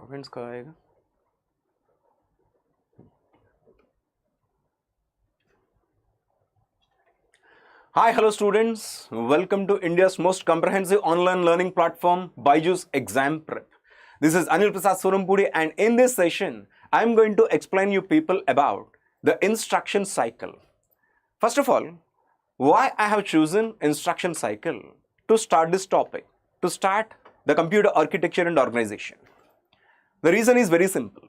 Province का आएगा। Hi, hello students. Welcome to India's most comprehensive online learning platform, Byju's Exam Prep. This is Anil Prasad Surampudi, and in this session, I'm going to explain you people about the instruction cycle. First of all, why I have chosen instruction cycle to start this topic, to start the computer architecture and organization. The reason is very simple.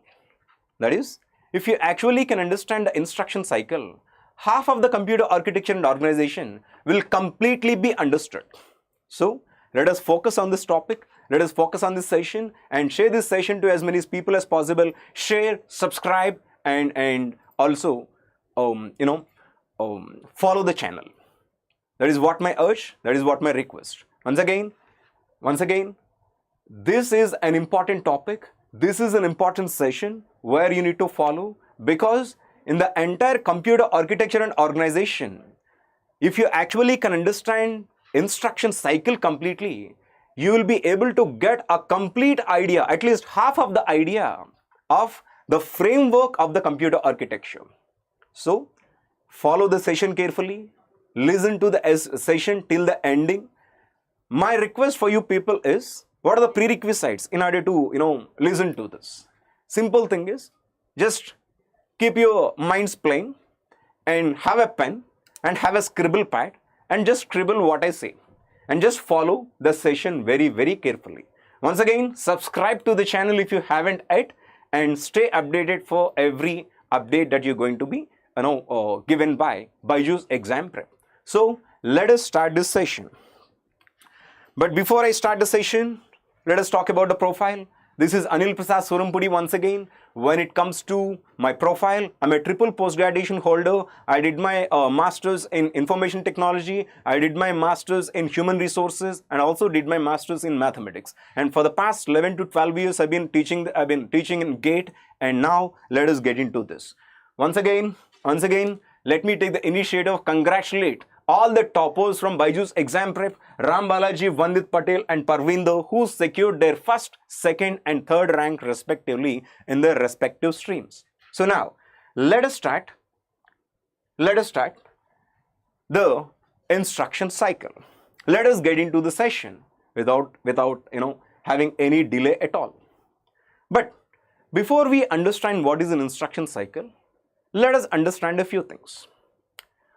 That is, if you actually can understand the instruction cycle, half of the computer architecture and organization will completely be understood. So, let us focus on this topic, let us focus on this session and share this session to as many people as possible. Share, subscribe and also follow the channel. That is what my urge, that is what my request. Once again, this is an important topic. This is an important session where you need to follow, because in the entire computer architecture and organization, if you actually can understand instruction cycle completely, you will be able to get a complete idea, at least half of the idea of the framework of the computer architecture. So, follow the session carefully, listen to the session till the ending. My request for you people is, what are the prerequisites in order to listen to this? Simple thing is, just keep your minds playing and have a pen and have a scribble pad and just scribble what I say and just follow the session very, very carefully. Once again, subscribe to the channel if you haven't yet and stay updated for every update that you're going to be given by Byju's Exam Prep. So let us start this session. But before I start the session, let us talk about the profile. This is Anil Prasad Surampudi once again. When it comes to my profile, I'm a triple post-graduation holder. I did my master's in information technology. I did my master's in human resources and also did my master's in mathematics. And for the past 11 to 12 years, I've been teaching in GATE. And now let us get into this. Once again, let me take the initiative to congratulate all the toppers from Byju's Exam Prep, Ram Balaji, Vandit Patel and Parvinder, who secured their first, second and third rank respectively in their respective streams. So now, let us start the instruction cycle. Let us get into the session without having any delay at all. But before we understand what is an instruction cycle, let us understand a few things.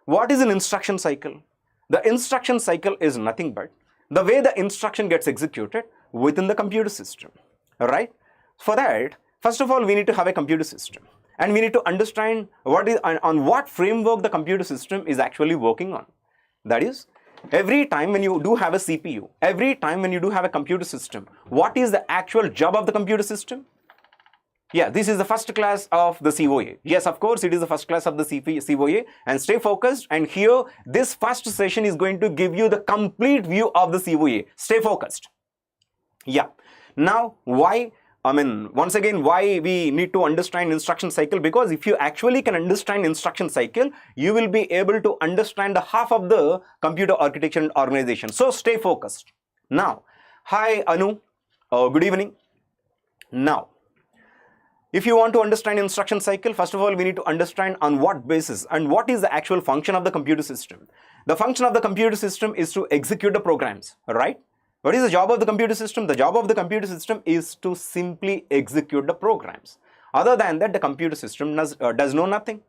What is an instruction cycle? The instruction cycle is nothing but the way the instruction gets executed within the computer system. Alright? For that, first of all, we need to have a computer system. And we need to understand on what framework the computer system is actually working on. That is, every time when you do have a CPU, every time when you do have a computer system, what is the actual job of the computer system? Yeah, this is the first class of the COA. Yes, of course, it is the first class of the COA. And stay focused. And here, this first session is going to give you the complete view of the COA. Stay focused. Yeah. Now, why we need to understand instruction cycle? Because if you actually can understand instruction cycle, you will be able to understand the half of the computer architecture and organization. So, stay focused. Now, hi Anu. Good evening. Now, if you want to understand instruction cycle, first of all, we need to understand on what basis and what is the actual function of the computer system. The function of the computer system is to execute the programs, right? What is the job of the computer system? The job of the computer system is to simply execute the programs. Other than that, the computer system does know nothing.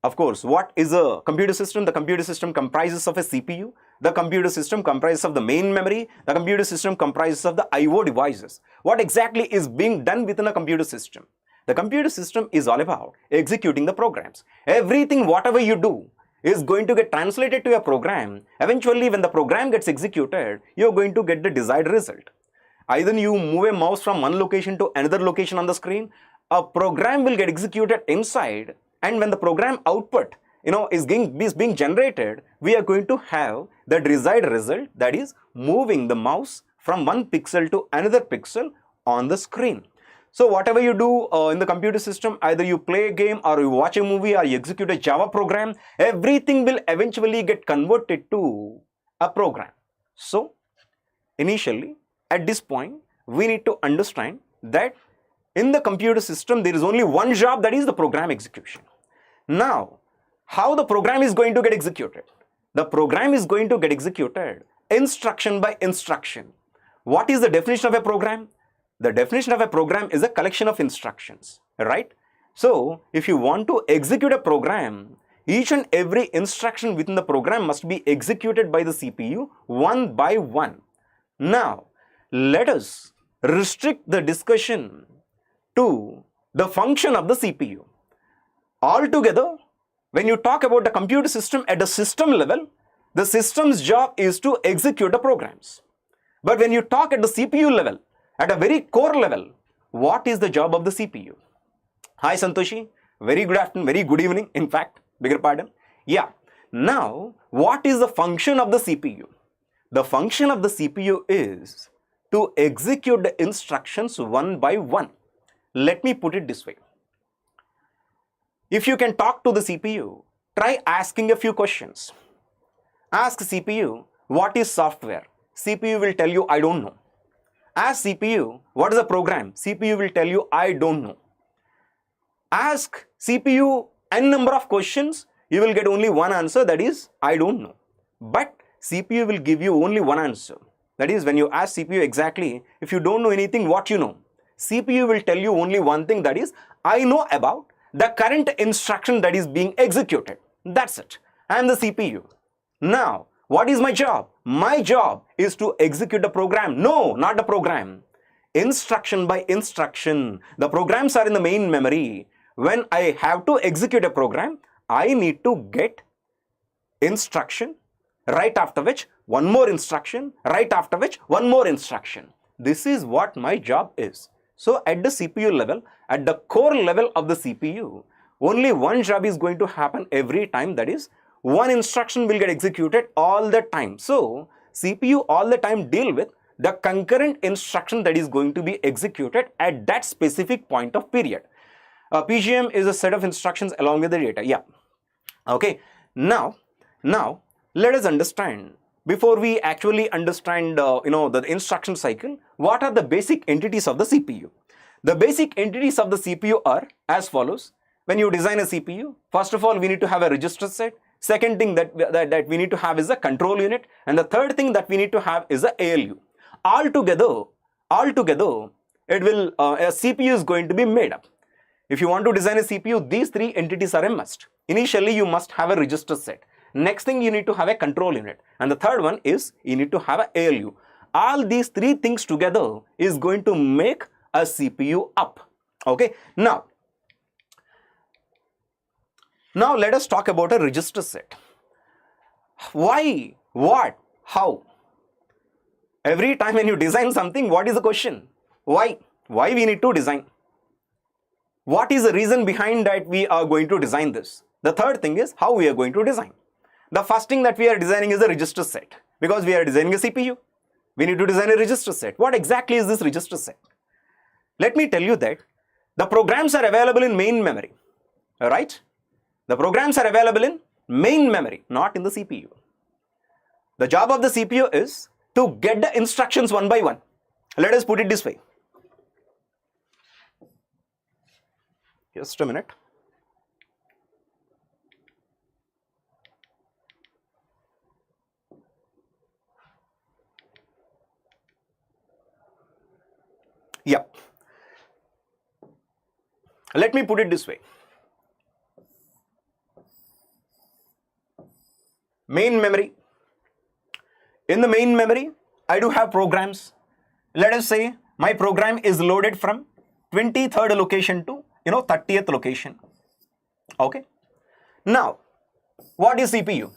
Of course, what is a computer system? The computer system comprises of a CPU. The computer system comprises of the main memory. The computer system comprises of the I/O devices. What exactly is being done within a computer system? The computer system is all about executing the programs. Everything, whatever you do, is going to get translated to a program. Eventually, when the program gets executed, you're going to get the desired result. Either you move a mouse from one location to another location on the screen, a program will get executed inside, and when the program output is being generated, we are going to have the desired result, that is moving the mouse from one pixel to another pixel on the screen. So whatever you do in the computer system, either you play a game or you watch a movie or you execute a Java program, everything will eventually get converted to a program. So initially, at this point, we need to understand that In the computer system, there is only one job, that is the program execution. Now, how the program is going to get executed? The program is going to get executed instruction by instruction. What is the definition of a program? The definition of a program is a collection of instructions, right? So, if you want to execute a program, each and every instruction within the program must be executed by the CPU one by one. Now, let us restrict the discussion to the function of the CPU. Altogether, when you talk about the computer system at the system level, the system's job is to execute the programs. But when you talk at the CPU level, at a very core level, what is the job of the CPU? Hi Santoshi, very good afternoon, very good evening, in fact, bigger pardon. Yeah, now what is the function of the CPU? The function of the CPU is to execute the instructions one by one. Let me put it this way. If you can talk to the CPU, try asking a few questions. Ask CPU, what is software? CPU will tell you, I don't know. Ask CPU, what is a program? CPU will tell you, I don't know. Ask CPU n number of questions, you will get only one answer, that is, I don't know. But CPU will give you only one answer. That is, when you ask CPU exactly, if you don't know anything, what you know? CPU will tell you only one thing, that is, I know about the current instruction that is being executed. That's it. I am the CPU. Now, what is my job? My job is to execute the program. No, not the program. Instruction by instruction. The programs are in the main memory. When I have to execute a program, I need to get instruction, right after which one more instruction, right after which one more instruction. This is what my job is. So at the CPU level, at the core level of the CPU, only one job is going to happen every time, that is, one instruction will get executed all the time. So CPU all the time deal with the concurrent instruction that is going to be executed at that specific point of period. PGM is a set of instructions along with the data. Yeah. Okay. Now let us understand, before we actually understand the instruction cycle, what are the basic entities of the CPU? The basic entities of the CPU are as follows. When you design a CPU, first of all, we need to have a register set. Second thing that we need to have is a control unit. And the third thing that we need to have is a ALU. Altogether, it will a CPU is going to be made up. If you want to design a CPU, these three entities are a must. Initially, you must have a register set. Next thing, you need to have a control unit. And the third one is you need to have a ALU. All these three things together is going to make a CPU up. Okay. Now let us talk about a register set. Why? What? How? Every time when you design something, what is the question? Why? Why we need to design? What is the reason behind that we are going to design this? The third thing is how we are going to design. The first thing that we are designing is a register set. Because we are designing a CPU, we need to design a register set. What exactly is this register set? Let me tell you that the programs are available in main memory, right? The programs are available in main memory, not in the CPU. The job of the CPU is to get the instructions one by one. Let us put it this way. Just a minute. Yeah. Let me put it this way. Main memory. In the main memory, I do have programs. Let us say my program is loaded from 23rd location to 30th location. Okay. Now, what is CPU?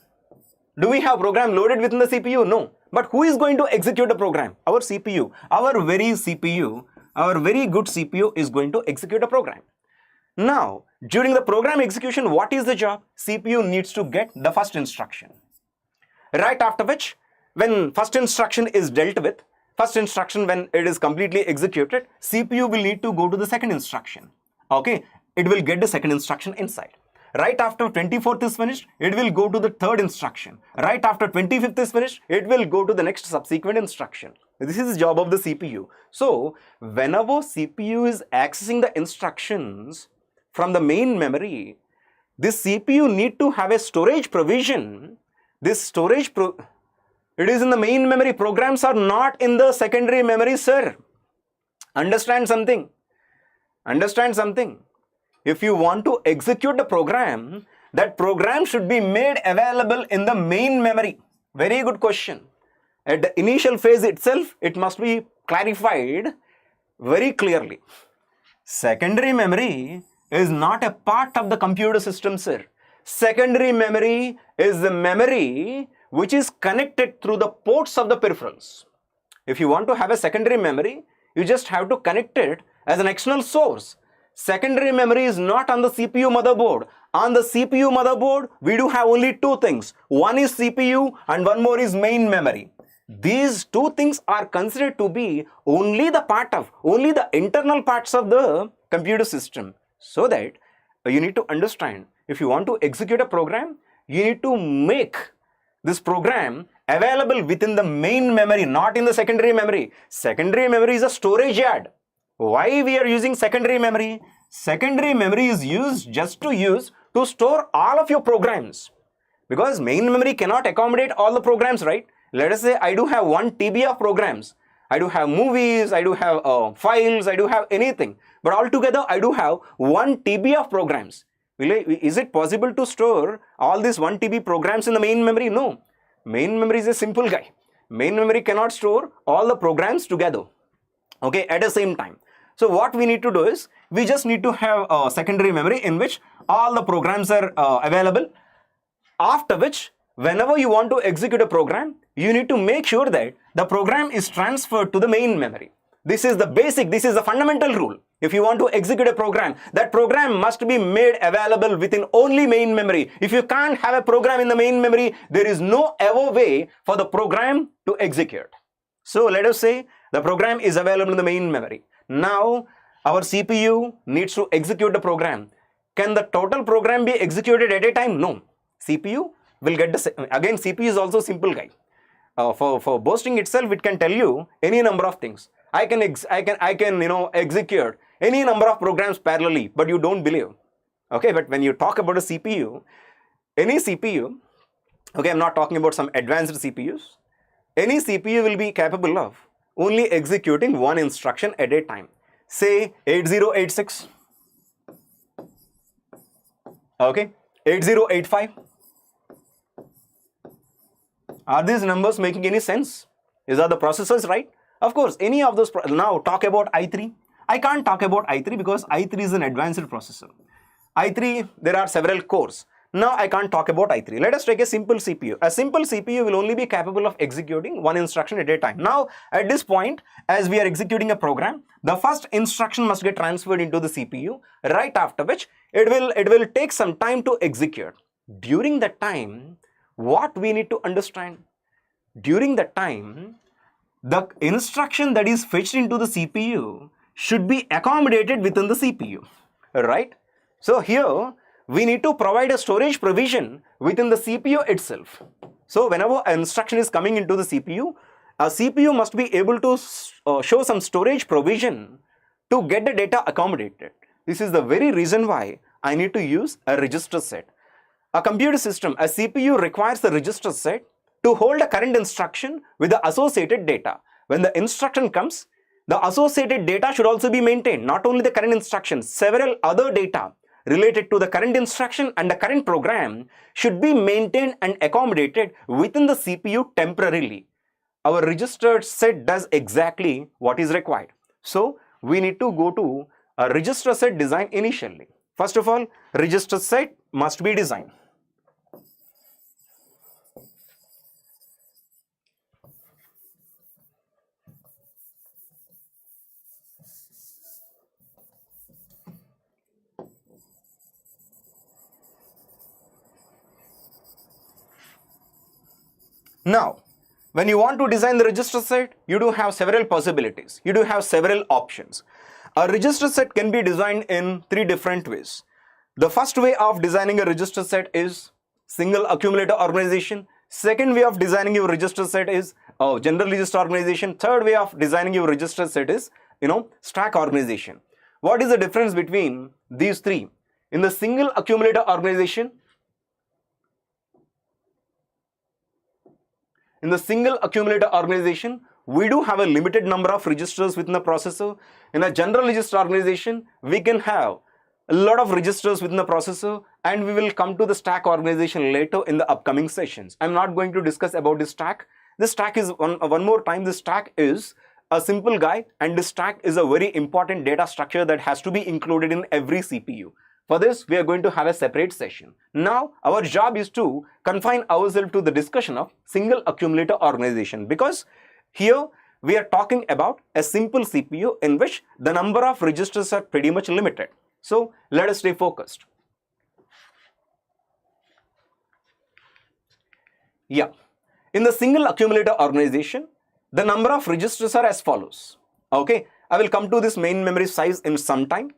Do we have program loaded within the CPU? No. But who is going to execute the program? Our CPU. Our very good CPU is going to execute a program. Now, during the program execution, what is the job? CPU needs to get the first instruction. Right after which, when first instruction is dealt with, when it is completely executed, CPU will need to go to the second instruction. Okay, it will get the second instruction inside. Right after 24th is finished, it will go to the third instruction. Right after 25th is finished, it will go to the next subsequent instruction. This is the job of the CPU. So whenever CPU is accessing the instructions from the main memory, this CPU need to have a storage provision. This it is in the main memory. Programs are not in the secondary memory, sir. Understand something. Understand something. If you want to execute the program, that program should be made available in the main memory. Very good question. At the initial phase itself, it must be clarified very clearly. Secondary memory is not a part of the computer system, sir. Secondary memory is the memory which is connected through the ports of the peripherals. If you want to have a secondary memory, you just have to connect it as an external source. Secondary memory is not on the CPU motherboard. On the CPU motherboard, we do have only two things. One is CPU and one more is main memory. These two things are considered to be only the internal parts of the computer system. So that you need to understand, if you want to execute a program, you need to make this program available within the main memory, not in the secondary memory. Secondary memory is a storage yard. Why we are using secondary memory? Secondary memory is used to store all of your programs, because main memory cannot accommodate all the programs, right? Let us say I do have 1 TB of programs. I do have movies, I do have files, I do have anything. But altogether, I do have 1 TB of programs. Is it possible to store all these 1 TB programs in the main memory? No. Main memory is a simple guy. Main memory cannot store all the programs together, okay, at the same time. So what we need to do is, we just need to have a secondary memory in which all the programs are available. After which, whenever you want to execute a program, you need to make sure that the program is transferred to the main memory. This is the basic, this is the fundamental rule. If you want to execute a program, that program must be made available within only main memory. If you can't have a program in the main memory, there is no ever way for the program to execute. So let us say the program is available in the main memory. Now our CPU needs to execute the program. Can the total program be executed at a time? No. CPU will get again, CPU is also simple guy. For boasting itself, it can tell you any number of things. I can execute any number of programs parallelly, but you don't believe. Okay, but when you talk about a CPU, any CPU, okay, I'm not talking about some advanced CPUs. Any CPU will be capable of only executing one instruction at a time. Say 8086, okay, 8085. Are these numbers making any sense? Is that the processors, right? Of course, any of those. Now talk about i3. I can't talk about i3 because i3 is an advanced processor. i3, there are several cores. Now I can't talk about i3. Let us take a simple CPU. A simple CPU will only be capable of executing one instruction at a time. Now at this point, as we are executing a program, the first instruction must get transferred into the CPU, right after which it will take some time to execute. During that time, what we need to understand? During that time, the instruction that is fetched into the CPU should be accommodated within the CPU, right? So here, we need to provide a storage provision within the CPU itself. So whenever an instruction is coming into the CPU, a CPU must be able to show some storage provision to get the data accommodated. This is the very reason why I need to use a register set. A computer system, a CPU requires the register set to hold a current instruction with the associated data. When the instruction comes, the associated data should also be maintained. Not only the current instruction, several other data related to the current instruction and the current program should be maintained and accommodated within the CPU temporarily. Our registered set does exactly what is required. So we need to go to a register set design initially. First of all, register set must be designed. Now, when you want to design the register set, you do have several possibilities. You do have several options. A register set can be designed in 3 different ways. The first way of designing a register set is single accumulator organization. Second way of designing your register set is general register organization. Third way of designing your register set is, stack organization. What is the difference between these three? In the single accumulator organization, we do have a limited number of registers within the processor. In a general register organization, we can have a lot of registers within the processor, and we will come to the stack organization later in the upcoming sessions. I'm not going to discuss about the stack. The stack is, one more time, the stack is a simple guy, and the stack is a very important data structure that has to be included in every CPU. For this, we are going to have a separate session. Now, our job is to confine ourselves to the discussion of single accumulator organization, because here we are talking about a simple CPU in which the number of registers are pretty much limited. So, let us stay focused. Yeah, in the single accumulator organization, the number of registers are as follows. Okay, I will come to this main memory size in some time.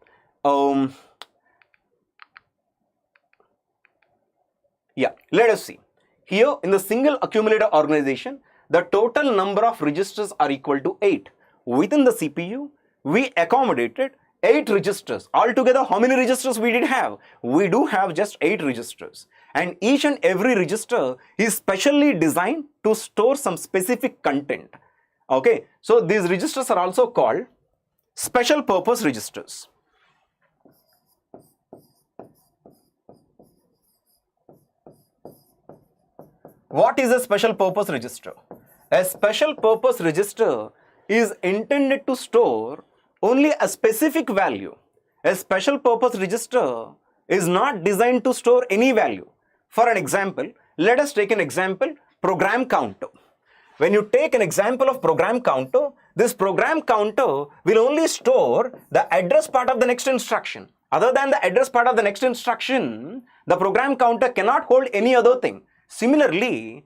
Yeah, let us see. Here in the single accumulator organization, the total number of registers are equal to 8. Within the CPU, we accommodated 8 registers. Altogether, how many registers we did have? We do have just 8 registers. And each and every register is specially designed to store some specific content. Okay, so these registers are also called special purpose registers. What is a special purpose register? A special purpose register is intended to store only a specific value. A special purpose register is not designed to store any value. For an example, let us take an example, program counter. When you take an example of program counter, this program counter will only store the address part of the next instruction. Other than the address part of the next instruction, the program counter cannot hold any other thing. Similarly,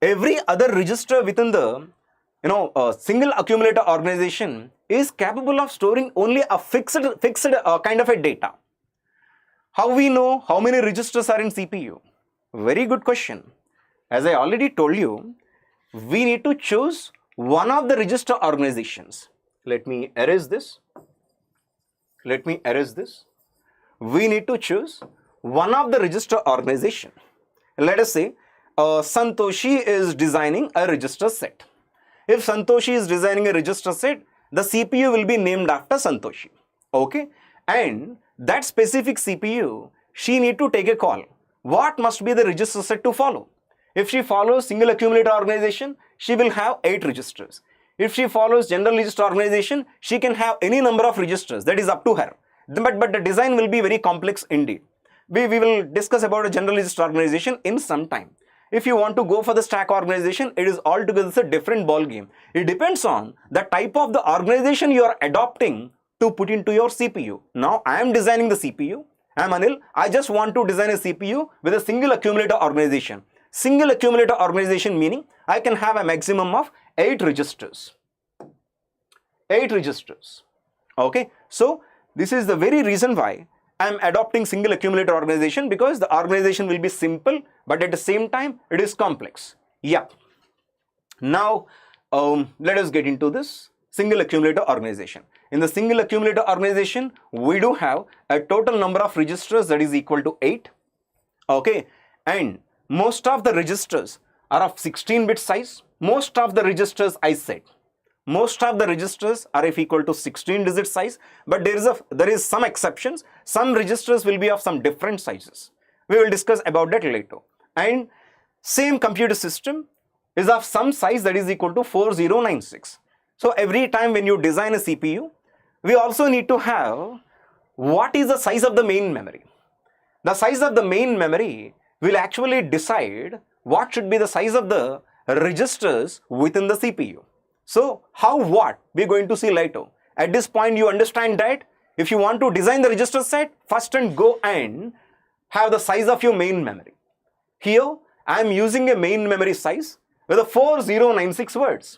every other register within the single accumulator organization is capable of storing only a fixed kind of a data. How we know how many registers are in CPU? Very good question. As I already told you, we need to choose one of the register organizations. Let me erase this. We need to choose one of the register organization. Let us say Santoshi is designing a register set. If Santoshi is designing a register set, the CPU will be named after Santoshi. Okay? And that specific CPU, she need to take a call. What must be the register set to follow? If she follows single accumulator organization, she will have 8 registers. If she follows general register organization, she can have any number of registers. That is up to her. But the design will be very complex indeed. We will discuss about a general register organization in some time. If you want to go for the stack organization, it is altogether a different ball game. It depends on the type of the organization you are adopting to put into your CPU. Now, I am designing the CPU. I am Anil. I just want to design a CPU with a single accumulator organization. Single accumulator organization meaning I can have a maximum of 8 registers. 8 registers. Okay. So, this is the very reason why I am adopting single accumulator organization, because the organization will be simple, but at the same time, it is complex. Yeah. Now, let us get into this single accumulator organization. In the single accumulator organization, we do have a total number of registers that is equal to 8. Okay. And most of the registers are of 16-bit size. Most of the registers, I said, most of the registers are of equal to 16-digit size, but there is some exceptions. Some registers will be of some different sizes. We will discuss about that later. And same computer system is of some size that is equal to 4096. So every time when you design a CPU, we also need to have what is the size of the main memory. The size of the main memory will actually decide what should be the size of the registers within the CPU. So, what we are going to see later. At this point, you understand that if you want to design the register set, first and go and have the size of your main memory. Here, I am using a main memory size with a 4096 words.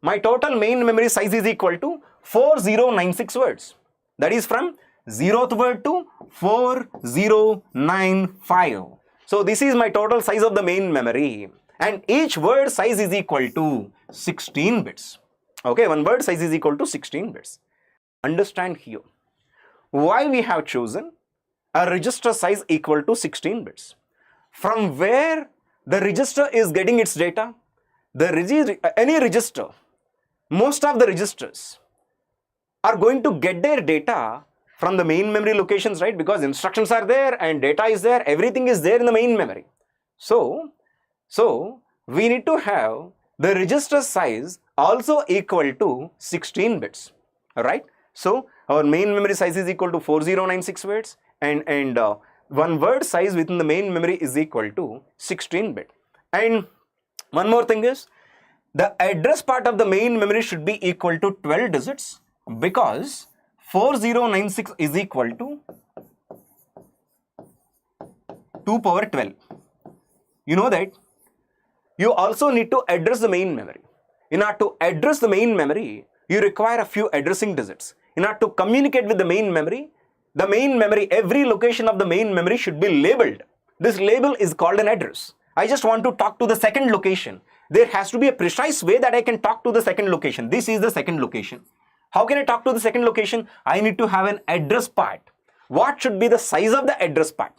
My total main memory size is equal to 4096 words. That is from 0th word to 4095. So, this is my total size of the main memory. and each word size is equal to 16 bits. Okay, one word size is equal to 16 bits. Understand here why we have chosen a register size equal to 16 bits. From where the register is getting its data? Any register, most of the registers are going to get their data from the main memory locations, right? Because instructions are there and data is there, everything is there in the main memory. So we need to have the register size also equal to 16 bits, alright? So our main memory size is equal to 4096 bits and one word size within the main memory is equal to 16 bit. And one more thing is, the address part of the main memory should be equal to 12 digits because 4096 is equal to 2 power 12. You know that? You also need to address the main memory. In order to address the main memory, you require a few addressing digits. In order to communicate with the main memory, every location of the main memory should be labeled. This label is called an address. I just want to talk to the second location. There has to be a precise way that I can talk to the second location. This is the second location. How can I talk to the second location? I need to have an address part. What should be the size of the address part?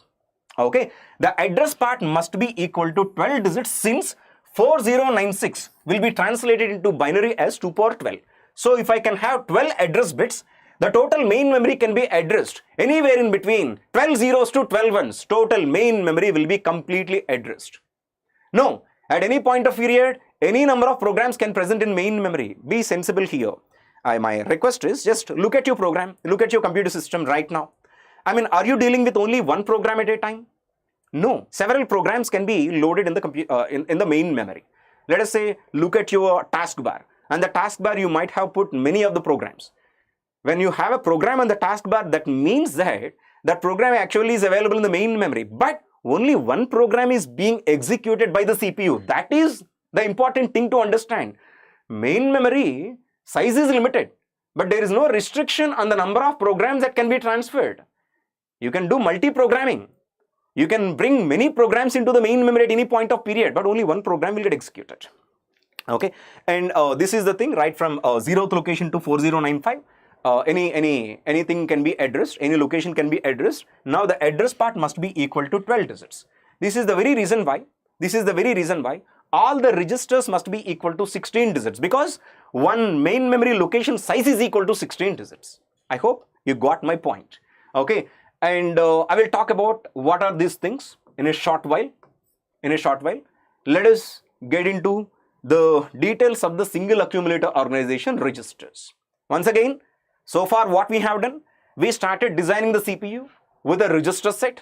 Okay, the address part must be equal to 12 digits since 4096 will be translated into binary as 2 power 12. So if I can have 12 address bits, the total main memory can be addressed anywhere in between 12 zeros to 12 ones. Total main memory will be completely addressed. No, at any point of period, any number of programs can present in main memory. Be sensible here. My request is just look at your program, look at your computer system right now. I mean, are you dealing with only one program at a time? No, several programs can be loaded in the in the main memory. Let us say, look at your taskbar. And the taskbar you might have put many of the programs. When you have a program on the taskbar, that means that that program actually is available in the main memory, but only one program is being executed by the CPU. That is the important thing to understand. Main memory size is limited, but there is no restriction on the number of programs that can be transferred. You can do multi-programming. You can bring many programs into the main memory at any point of period, but only one program will get executed. Okay, and this is the thing, right from 0th location to 4095. Anything can be addressed, any location can be addressed. Now the address part must be equal to 12 digits. This is the very reason why all the registers must be equal to 16 digits, because one main memory location size is equal to 16 digits. I hope you got my point. Okay, and I will talk about what are these things in a short while. Let us get into the details of the single accumulator organization registers. Once again, so far what we have done, we started designing the CPU with a register set.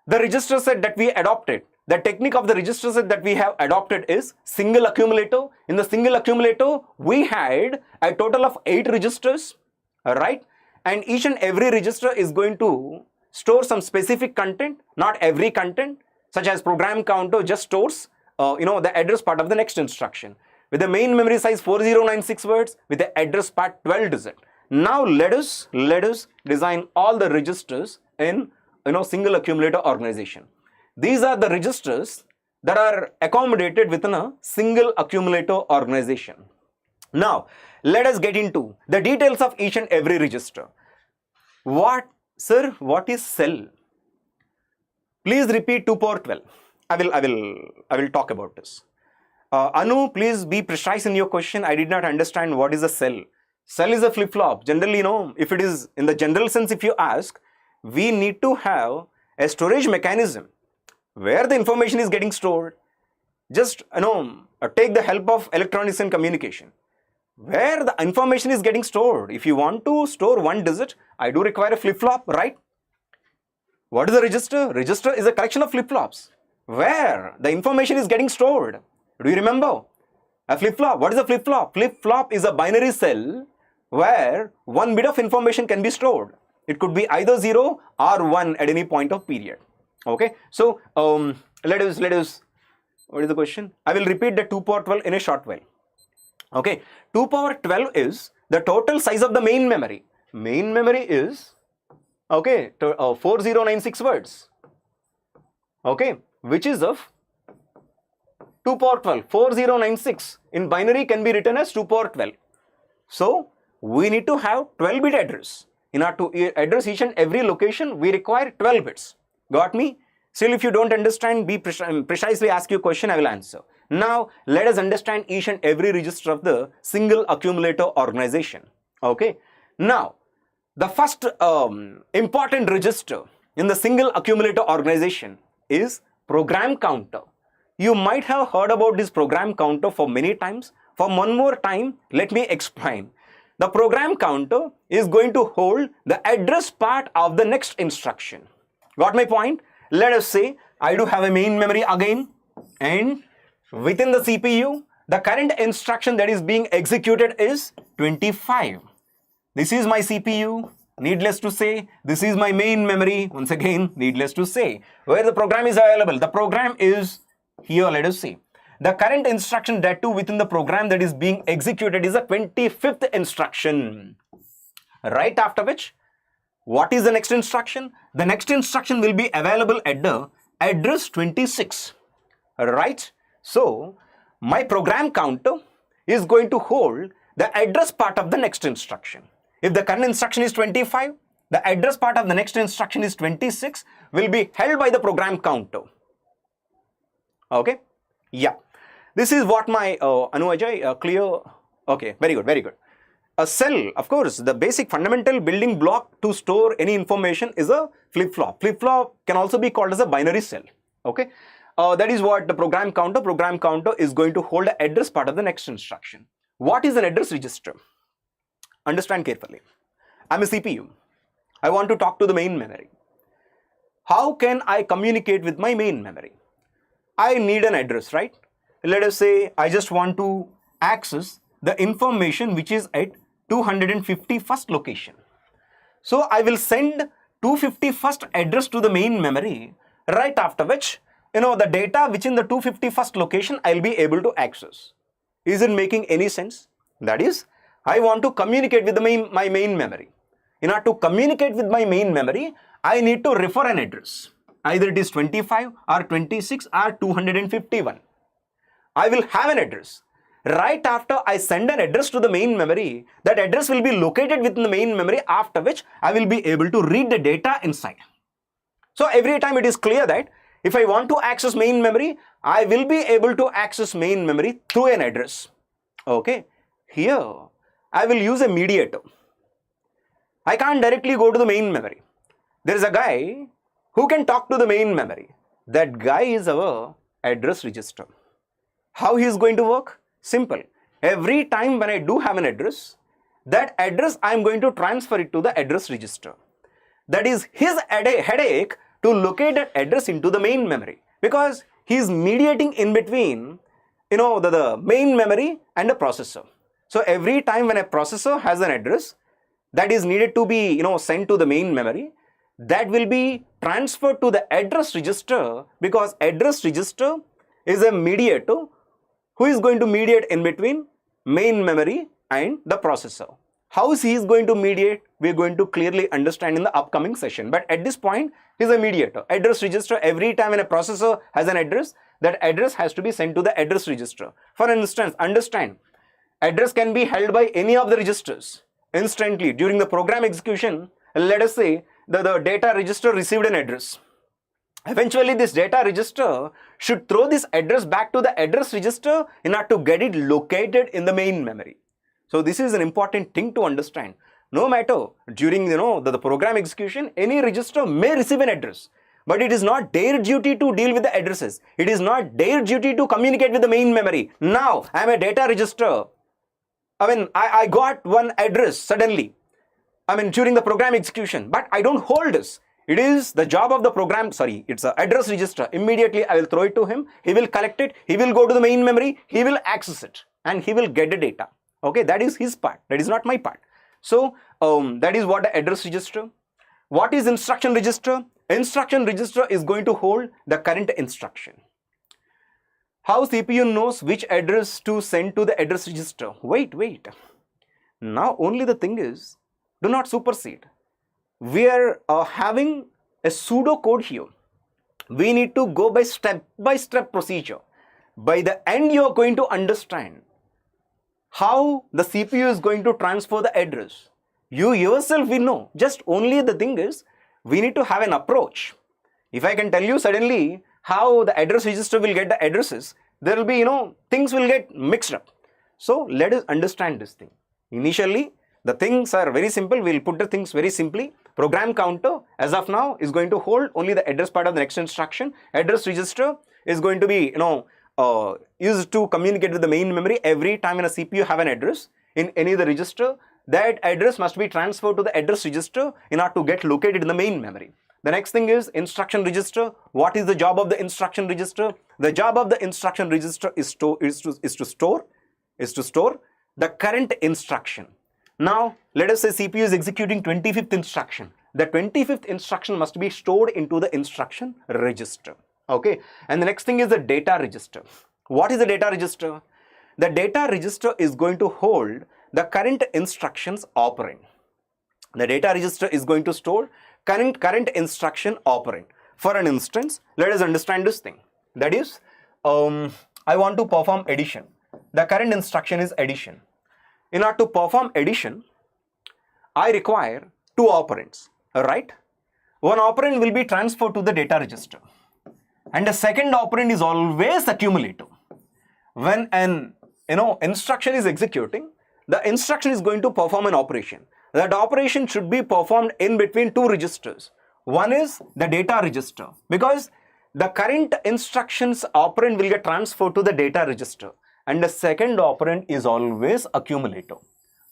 The register set that we adopted, the technique of the register set that we have adopted is single accumulator. In the single accumulator, we had a total of 8 registers, right? And each and every register is going to store some specific content, not every content, such as program counter just stores the address part of the next instruction. With the main memory size 4096 words, with the address part 12 digit. Now let us design all the registers in single accumulator organization. These are the registers that are accommodated within a single accumulator organization. Now let us get into the details of each and every register. What is cell? Please repeat 2 power 12. I will talk about this. Anu, please be precise in your question. I did not understand what is a cell. Cell is a flip-flop. Generally, if it is in the general sense, if you ask, we need to have a storage mechanism where the information is getting stored. Just, take the help of electronics and communication. Where the information is getting stored. If you want to store one digit, I do require a flip-flop, right? What is a register? Register is a collection of flip-flops where the information is getting stored. Do you remember? A flip-flop. What is a flip-flop? Flip-flop is a binary cell where one bit of information can be stored. It could be either 0 or 1 at any point of period. Okay. So, let us, what is the question? I will repeat the 2 power 12 in a short while. Okay. 2 power 12 is the total size of the main memory. Main memory is, 4096 words. Okay. Which is of 2 power 12. 4096 in binary can be written as 2 power 12. So we need to have 12-bit address. In order to address each and every location, we require 12 bits. Got me? Still, if you don't understand, precisely ask your question, I will answer. Now, let us understand each and every register of the single accumulator organization. Okay. Now, the first important register in the single accumulator organization is program counter. You might have heard about this program counter for many times. For one more time, let me explain. The program counter is going to hold the address part of the next instruction. Got my point? Let us say I do have a main memory again, and within the CPU, the current instruction that is being executed is 25. This is my CPU. Needless to say, this is my main memory. Once again, needless to say, where the program is available. The program is here, let us see. The current instruction that too within the program that is being executed is the 25th instruction. Right after which, what is the next instruction? The next instruction will be available at the address 26. Right? So, my program counter is going to hold the address part of the next instruction. If the current instruction is 25, the address part of the next instruction is 26 will be held by the program counter. Okay? Yeah. This is what my Anu Ajay clear. Okay, very good, very good. A cell, of course, the basic fundamental building block to store any information is a flip-flop. Flip-flop can also be called as a binary cell. Okay, that is what the program counter is going to hold the address part of the next instruction. What is an address register? Understand carefully. I'm a CPU. I want to talk to the main memory. How can I communicate with my main memory? I need an address, right? Let us say I just want to access the information which is at 251st location. So I will send 251st address to the main memory, right after which, the data which in the 251st location I'll be able to access. Is it making any sense? That is, I want to communicate with my main memory. In order to communicate with my main memory, I need to refer an address. Either it is 25 or 26 or 251. I will have an address. Right after I send an address to the main memory, that address will be located within the main memory, after which I will be able to read the data inside. So every time it is clear that if I want to access main memory, I will be able to access main memory through an address. Okay. Here, I will use a mediator. I can't directly go to the main memory. There is a guy who can talk to the main memory. That guy is our address register. How he is going to work? Simple. Every time when I do have an address, that address I am going to transfer it to the address register. That is his headache to locate that address into the main memory, because he is mediating in between, the main memory and the processor. So every time when a processor has an address that is needed to be, sent to the main memory, that will be transferred to the address register, because address register is a mediator who is going to mediate in between main memory and the processor. How he is going to mediate, we are going to clearly understand in the upcoming session. But at this point, he is a mediator. Address register, every time when a processor has an address, that address has to be sent to the address register. For instance, understand, address can be held by any of the registers instantly. During the program execution, let us say the data register received an address. Eventually, this data register should throw this address back to the address register in order to get it located in the main memory. So this is an important thing to understand. No matter during the program execution, any register may receive an address, but it is not their duty to deal with the addresses. It is not their duty to communicate with the main memory. Now I am a data register. I got one address suddenly. During the program execution, but I don't hold this. It is the job of the program, it's an address register. Immediately I will throw it to him. He will collect it. He will go to the main memory. He will access it and he will get the data. Okay, that is his part. That is not my part. So that is what the address register. What is instruction register? Instruction register is going to hold the current instruction. How CPU knows which address to send to the address register? Wait. Now only the thing is, do not supersede. We are having a pseudo code here. We need to go by step procedure. by the end you are going to understand how the CPU is going to transfer the address. You yourself will know. Just only the thing is, we need to have an approach. If I can tell you suddenly how the address register will get the addresses, there will be, things will get mixed up. So let us understand this thing. Initially, the things are very simple. We'll put the things very simply. Program counter, as of now, is going to hold only the address part of the next instruction. Address register is going to be, used to communicate with the main memory. Every time in a CPU have an address in any of the register, that address must be transferred to the address register in order to get located in the main memory. The next thing is instruction register. What is the job of the instruction register? The job of the instruction register is to store the current instruction. Now, let us say CPU is executing 25th instruction. The 25th instruction must be stored into the instruction register. Okay. And the next thing is the data register. What is the data register? The data register is going to hold the current instructions operand. The data register is going to store current instruction operand. For an instance, let us understand this thing. That is, I want to perform addition. The current instruction is addition. In order to perform addition, I require two operands, right? One operand will be transferred to the data register, and the second operand is always accumulative. When an instruction is executing, the instruction is going to perform an operation. That operation should be performed in between two registers. One is the data register, because the current instructions operand will get transferred to the data register, and the second operand is always accumulative.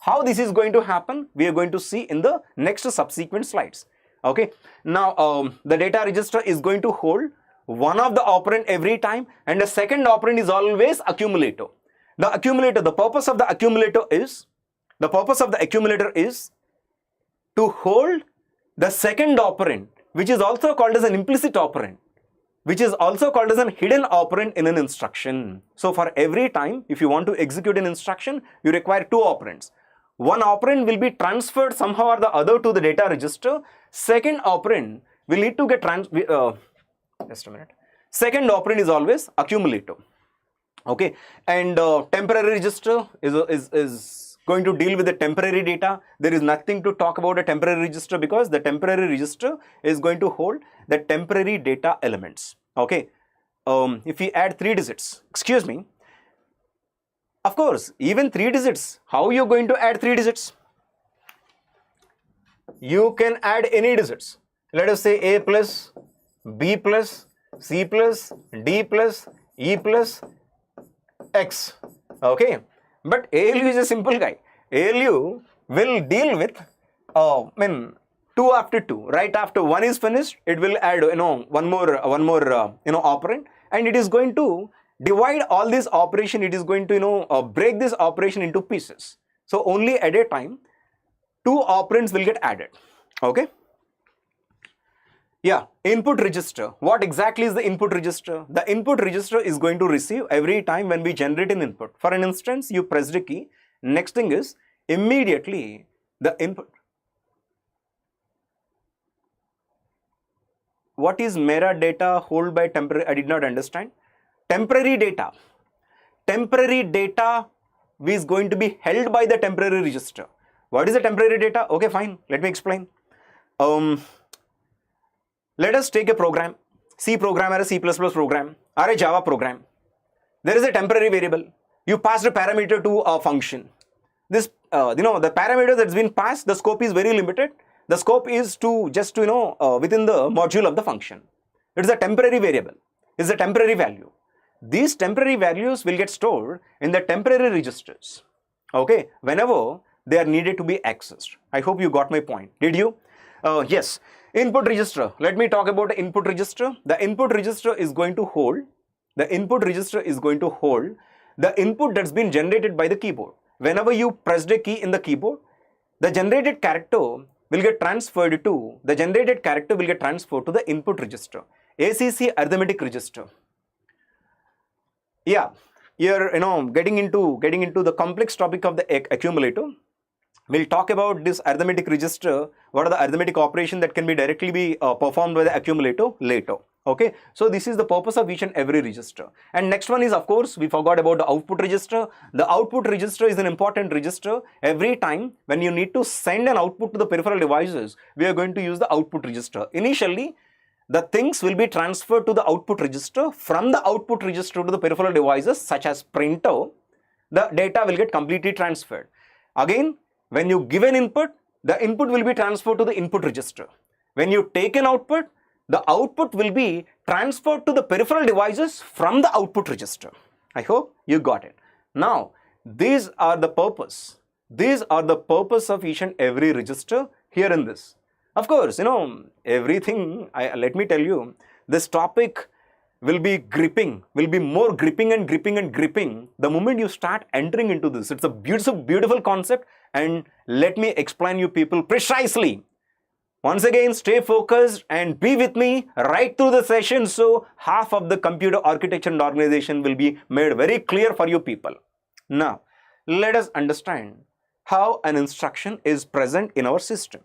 How this is going to happen, we are going to see in the next subsequent slides. Okay. Now, the data register is going to hold one of the operand every time, and the second operand is always accumulative. The purpose of the accumulator is to hold the second operand, which is also called as an implicit operand, which is also called as a hidden operand in an instruction. So for every time, if you want to execute an instruction, you require two operands. One operand will be transferred somehow or the other to the data register. Second operand will need to get just a minute. Second operand is always accumulative. Okay, and temporary register is going to deal with the temporary data. There is nothing to talk about a temporary register, because the temporary register is going to hold the temporary data elements. Okay, if we add 3 digits, excuse me, of course, even 3 digits, how you are going to add 3 digits? You can add any digits. Let us say A plus, B plus, C plus, D plus, E plus, X. Okay, but ALU is a simple guy. ALU will deal with 2 after 2. Right after 1 is finished, it will add one more operand, and it is going to divide all this operation. It is going to break this operation into pieces. So only at a time 2 operands will get added. Okay. Yeah, input register. What exactly is the input register? The input register is going to receive every time when we generate an input. For an instance, you press the key. Next thing is immediately the input. What is Mera data hold by temporary? I did not understand. Temporary data. Temporary data is going to be held by the temporary register. What is the temporary data? Okay, fine. Let me explain. Let us take a program, C program or a C++ program or a Java program. There is a temporary variable. You passed a parameter to a function. This, the parameter that's been passed, the scope is very limited. The scope is to just, within the module of the function. It is a temporary variable. It's a temporary value. These temporary values will get stored in the temporary registers. Okay, whenever they are needed to be accessed. I hope you got my point. Did you? Yes. Input register. Let me talk about the input register. The input register is going to hold the input that's been generated by the keyboard. Whenever you press the key in the keyboard, the generated character will get transferred to the input register. ACC arithmetic register. Yeah, you're getting into the complex topic of the accumulator. We'll talk about this arithmetic register. What are the arithmetic operations that can be directly performed by the accumulator later. Okay, so this is the purpose of each and every register. And next one is, of course, we forgot about the output register. The output register is an important register. Every time when you need to send an output to the peripheral devices, we are going to use the output register. Initially, the things will be transferred to the output register. From the output register to the peripheral devices such as printer, the data will get completely transferred. Again, when you give an input, the input will be transferred to the input register. When you take an output, the output will be transferred to the peripheral devices from the output register. I hope you got it. Now, these are the purpose. These are the purpose of each and every register here in this. Of course, everything, let me tell you, this topic will be more gripping and gripping the moment you start entering into this. It's a beautiful concept, and let me explain you people precisely. Once again, stay focused and be with me right through the session, so half of the computer architecture and organization will be made very clear for you people. Now, let us understand how an instruction is present in our system.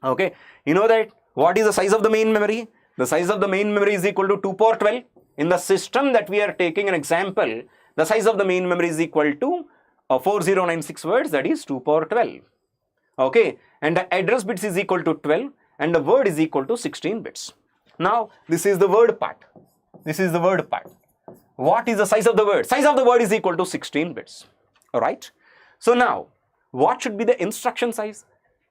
Okay, you know that what is the size of the main memory? The size of the main memory is equal to 2 power 12. In the system that we are taking an example, the size of the main memory is equal to 4096 words, that is 2 power 12. Okay, and the address bits is equal to 12 and the word is equal to 16 bits. Now, this is the word part. This is the word part. What is the size of the word? Size of the word is equal to 16 bits. Alright. So now, what should be the instruction size?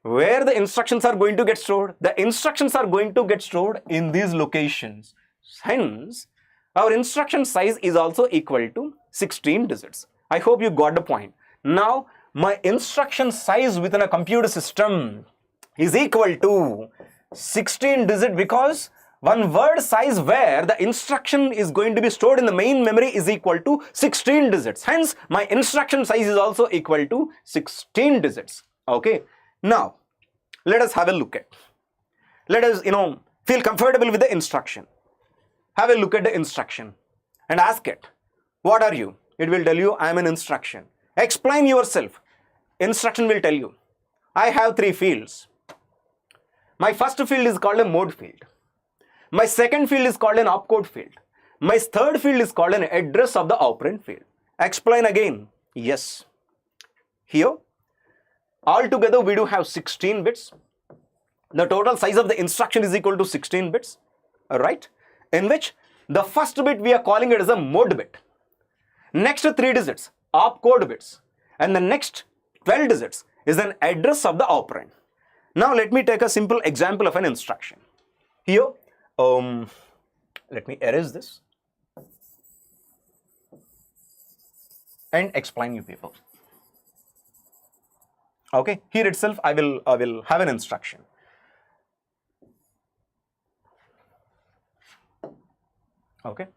Where the instructions are going to get stored? The instructions are going to get stored in these locations. Hence, our instruction size is also equal to 16 digits. I hope you got the point. Now, my instruction size within a computer system is equal to 16 digit because one word size where the instruction is going to be stored in the main memory is equal to 16 digits. Hence, my instruction size is also equal to 16 digits. Okay. Now, let us have a look at. Let us, feel comfortable with the instruction. Have a look at the instruction and ask it, what are you? It will tell you, I am an instruction. Explain yourself. Instruction will tell you, I have 3 fields. My first field is called a mode field. My second field is called an opcode field. My third field is called an address of the operand field. Explain again. Yes. Here, altogether we do have 16 bits. The total size of the instruction is equal to 16 bits. Alright? In which the first bit we are calling it as a mode bit. Next 3 digits, opcode bits. And the next 12 digits is an address of the operand. Now let me take a simple example of an instruction. Here, let me erase this and explain you people. Okay, here itself I will have an instruction. Okay,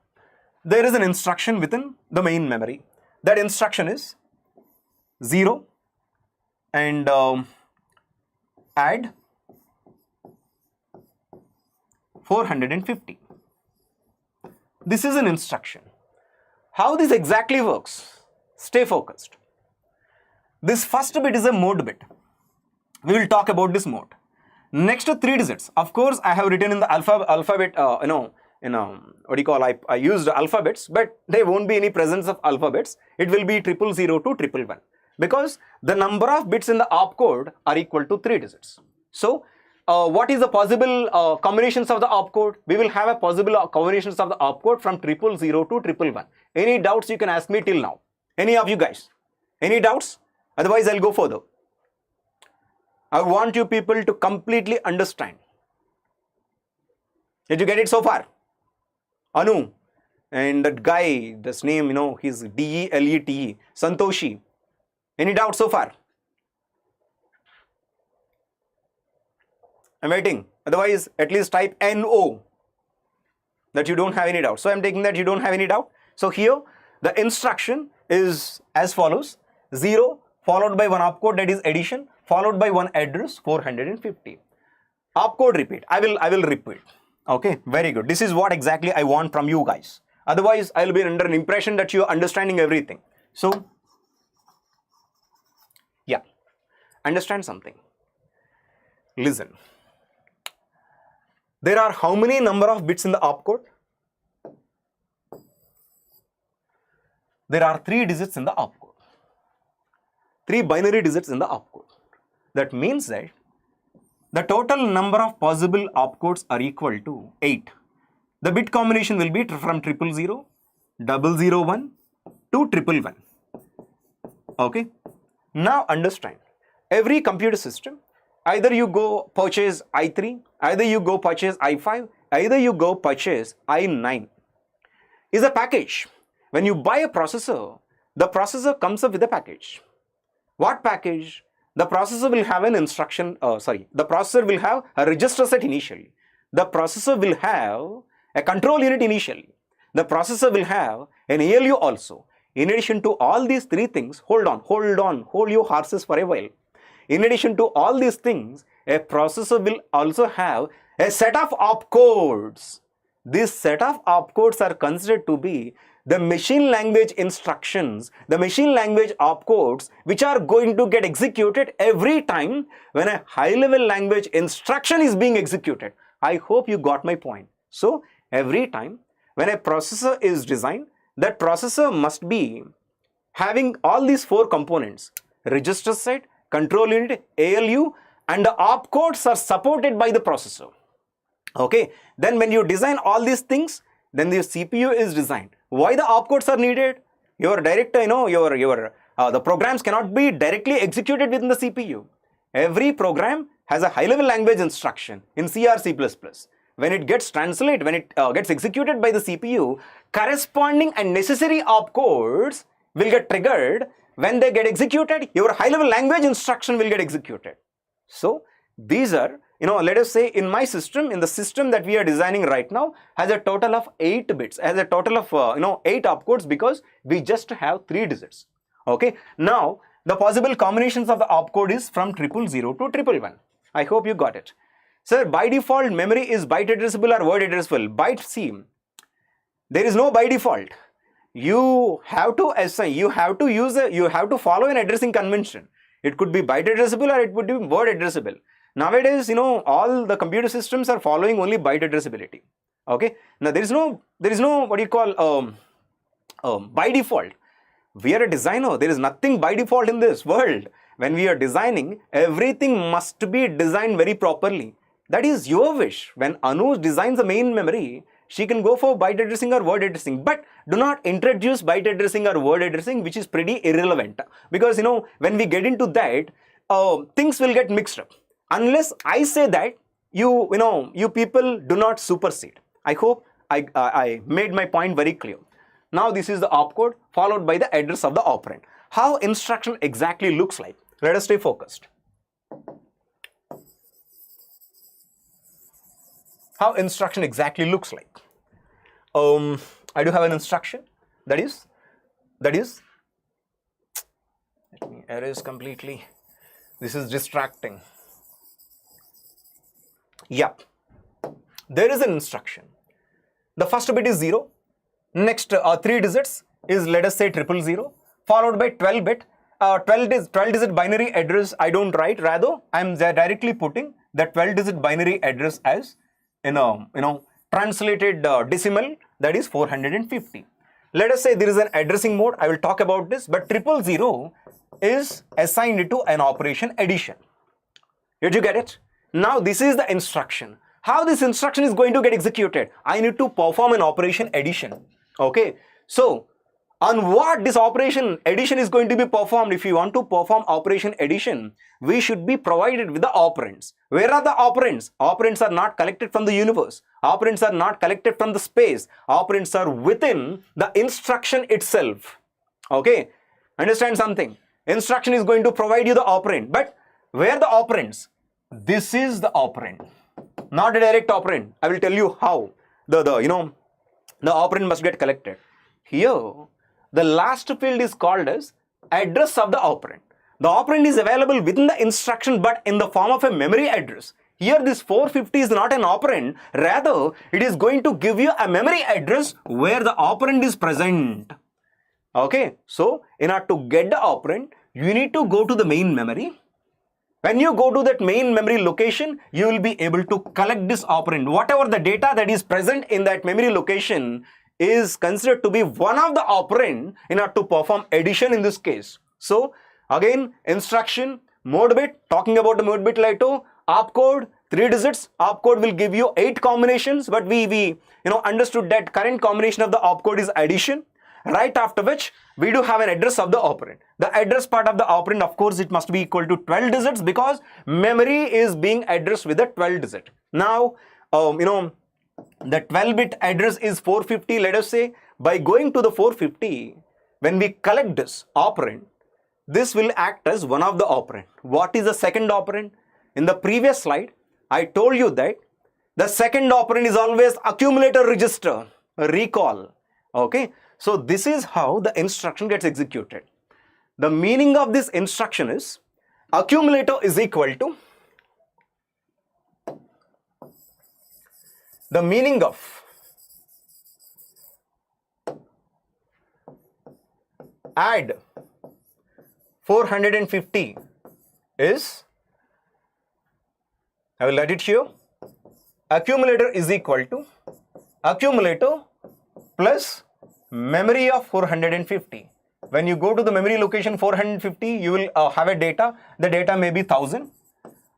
there is an instruction within the main memory. That instruction is 0 and add 450. This is an instruction. How this exactly works? Stay focused. This first bit is a mode bit. We will talk about this mode. Next 3 digits. Of course, I have written in the alphabet. I used alphabets, but there won't be any presence of alphabets. It will be 000 to 111 because the number of bits in the opcode are equal to 3 digits. So, what is the possible combinations of the opcode? We will have a possible combinations of the opcode from 000 to 111. Any doubts you can ask me till now? Any of you guys? Any doubts? Otherwise, I'll go further. I want you people to completely understand. Did you get it so far? Anu, and that guy, this name, he's D-E-L-E-T-E, Santoshi. Any doubts so far? I'm waiting. Otherwise, at least type N-O, that you don't have any doubt. So I'm taking that you don't have any doubt. So here, the instruction is as follows. 0 followed by one opcode, that is addition, followed by one address, 450. Opcode repeat. I will repeat. Okay, very good. This is what exactly I want from you guys. Otherwise, I'll be under an impression that you're understanding everything. So, yeah, understand something. Listen. there are how many number of bits in the opcode? There are 3 digits in the opcode. 3 binary digits in the opcode. That means that the total number of possible opcodes are equal to 8. The bit combination will be from 000, 001 to 111. Okay. Now understand, every computer system, either you go purchase i3, either you go purchase i5, either you go purchase i9, is a package. When you buy a processor, the processor comes up with a package. What package? The processor will have an the processor will have a register set initially. The processor will have a control unit initially. The processor will have an ALU also. In addition to all these 3 things, hold your horses for a while. In addition to all these things, a processor will also have a set of opcodes. This set of opcodes are considered to be the machine language instructions, the machine language opcodes, which are going to get executed every time when a high-level language instruction is being executed. I hope you got my point. So, every time when a processor is designed, that processor must be having all these 4 components: register set, control unit, ALU, and the opcodes are supported by the processor. Okay, then when you design all these things, then the CPU is designed. Why the opcodes are needed? Your director, the programs cannot be directly executed within the CPU. Every program has a high-level language instruction in C or C++. When it gets translated, when it gets executed by the CPU, corresponding and necessary opcodes will get triggered. When they get executed, your high-level language instruction will get executed. So, these are, let us say in my system, in the system that we are designing right now, has a total of 8 bits, has a total of, 8 opcodes, because we just have 3 digits. Okay. Now, the possible combinations of the opcode is from 000 to 111. I hope you got it. Sir, by default, memory is byte addressable or word addressable? Byte C. There is no by default. You have to assign, you have to follow an addressing convention. It could be byte addressable or it would be word addressable. Nowadays, all the computer systems are following only byte addressability. Okay. Now, there is no what you call by default. We are a designer. There is nothing by default in this world. When we are designing, everything must be designed very properly. That is your wish. When Anu designs a main memory, she can go for byte addressing or word addressing, but do not introduce byte addressing or word addressing, which is pretty irrelevant, because when we get into that, things will get mixed up. Unless I say that, you people do not supersede. I hope I made my point very clear. Now this is the opcode followed by the address of the operand. How instruction exactly looks like? Let us stay focused. How instruction exactly looks like? I do have an instruction that is, let me erase completely. This is distracting. Yep. There is an instruction. The first bit is 0. Next 3 digits is, let us say, 000, followed by 12-bit. 12-digit binary address I don't write. Rather, I am directly putting the 12-digit binary address as translated decimal, that is 450. Let us say there is an addressing mode. I will talk about this, but 000 is assigned to an operation addition. Did you get it? Now this is the instruction. How this instruction is going to get executed? I need to perform an operation addition. Okay. So, on what this operation addition is going to be performed? If you want to perform operation addition, we should be provided with the operands. Where are the operands? Operands are not collected from the universe. Operands are not collected from the space. Operands are within the instruction itself. Okay. Understand something? Instruction is going to provide you the operand. But where the operands? This is the operand. Not a direct operand. I will tell you how the operand must get collected. Here, the last field is called as address of the operand. The operand is available within the instruction, but in the form of a memory address. Here, this 450 is not an operand. Rather, it is going to give you a memory address where the operand is present. Okay. So, in order to get the operand, you need to go to the main memory. When you go to that main memory location, you will be able to collect this operand. Whatever the data that is present in that memory location is considered to be one of the operand in order to perform addition in this case. So again, instruction, mode bit, talking about the mode bit later, opcode, 3 digits, opcode will give you 8 combinations, but we understood that current combination of the opcode is addition. Right after which we do have an address of the operand. The address part of the operand, of course, it must be equal to 12 digits because memory is being addressed with a 12 digit. Now, the 12-bit address is 450. Let us say by going to the 450, when we collect this operand, this will act as one of the operand. What is the second operand? In the previous slide, I told you that the second operand is always accumulator register, recall. Okay. So this is how the instruction gets executed. The meaning of this instruction is accumulator is equal to the meaning of add 450 is, I will write it here, accumulator is equal to accumulator plus memory of 450. When you go to the memory location 450, you will have a data. The data may be 1000.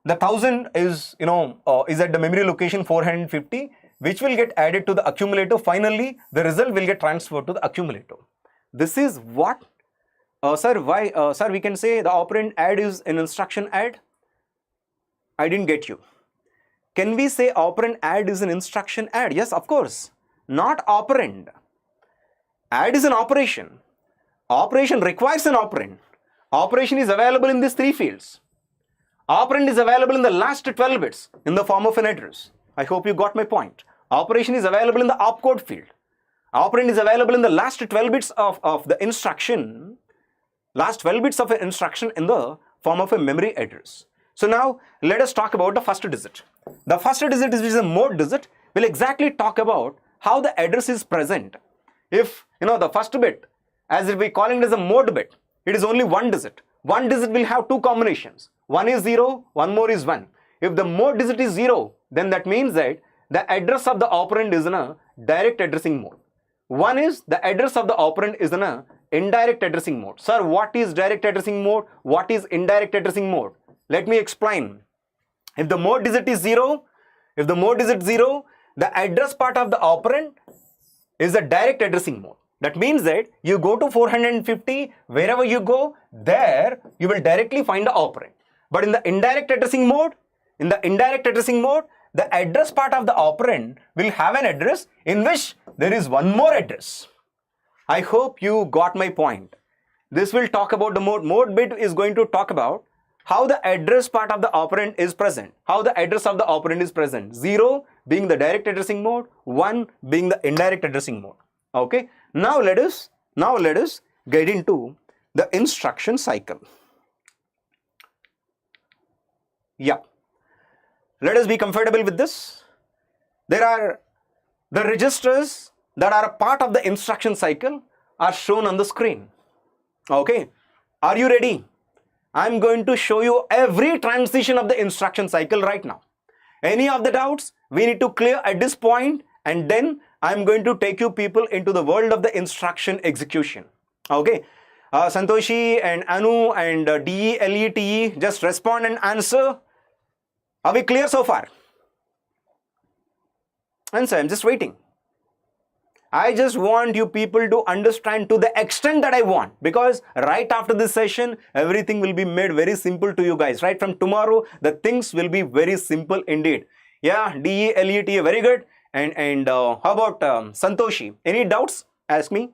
The 1000 is is at the memory location 450, which will get added to the accumulator. Finally, the result will get transferred to the accumulator. This is what, sir. Why, sir? We can say the operand add is an instruction add. I didn't get you. Can we say operand add is an instruction add? Yes, of course. Not operand. Add is an operation. Operation requires an operand. Operation is available in these 3 fields. Operand is available in the last 12 bits in the form of an address. I hope you got my point. Operation is available in the opcode field. Operand is available in the last 12 bits of the instruction. Last 12 bits of an instruction in the form of a memory address. So now let us talk about the first digit. The first digit, which is a mode digit, will exactly talk about how the address is present. If the first bit, as if we calling it as a mode bit, it is only 1 digit. 1 digit will have 2 combinations. One is 0, one more is 1. If the mode digit is 0, then that means that the address of the operand is in a direct addressing mode. 1 is the address of the operand is in a indirect addressing mode. Sir, what is direct addressing mode? What is indirect addressing mode? Let me explain. If the mode digit is 0, the address part of the operand is a direct addressing mode. That means that you go to 450, wherever you go, there you will directly find the operand. But in the indirect addressing mode, the address part of the operand will have an address in which there is one more address. I hope you got my point. This will talk about the mode. Mode bit is going to talk about how the address part of the operand is present. How the address of the operand is present. 0 being the direct addressing mode, 1 being the indirect addressing mode. Okay. Now let us get into the instruction cycle. Yeah. Let us be comfortable with this. There are the registers that are a part of the instruction cycle are shown on the screen. Okay. Are you ready? I'm going to show you every transition of the instruction cycle right now. Any of the doubts we need to clear at this point, and then I'm going to take you people into the world of the instruction execution. Okay. Santoshi and Anu and DE, LE, TE, just respond and answer. Are we clear so far? Answer, I'm just waiting. I just want you people to understand to the extent that I want, because right after this session, everything will be made very simple to you guys. Right from tomorrow, the things will be very simple indeed. Yeah, DE, LE, TE, very good. And how about Santoshi? Any doubts? Ask me.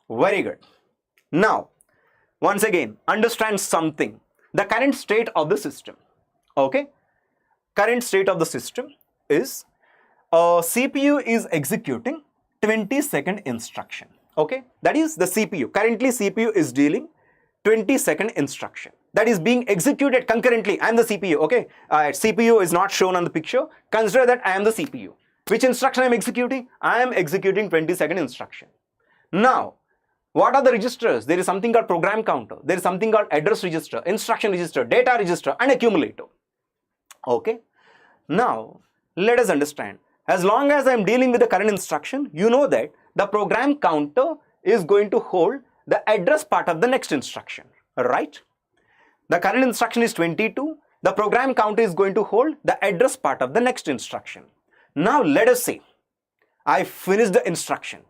Very good. Now, once again, understand something. The current state of the system. Okay? Current state of the system is CPU is executing 20-second instruction. Okay? That is the CPU. Currently, CPU is dealing 20-second instruction. That is being executed concurrently. I am the CPU. Okay? CPU is not shown on the picture. Consider that I am the CPU. Which instruction I am executing? I am executing 20-second instruction. Now, What are the registers? There is something called program counter. There is something called address register, instruction register, data register, and accumulator. Okay. Now, let us understand. As long as I am dealing with the current instruction, you know that the program counter is going to hold the address part of the next instruction, right? The current instruction is 22. The program counter is going to hold the address part of the next instruction. Now, let us say I finished the instruction.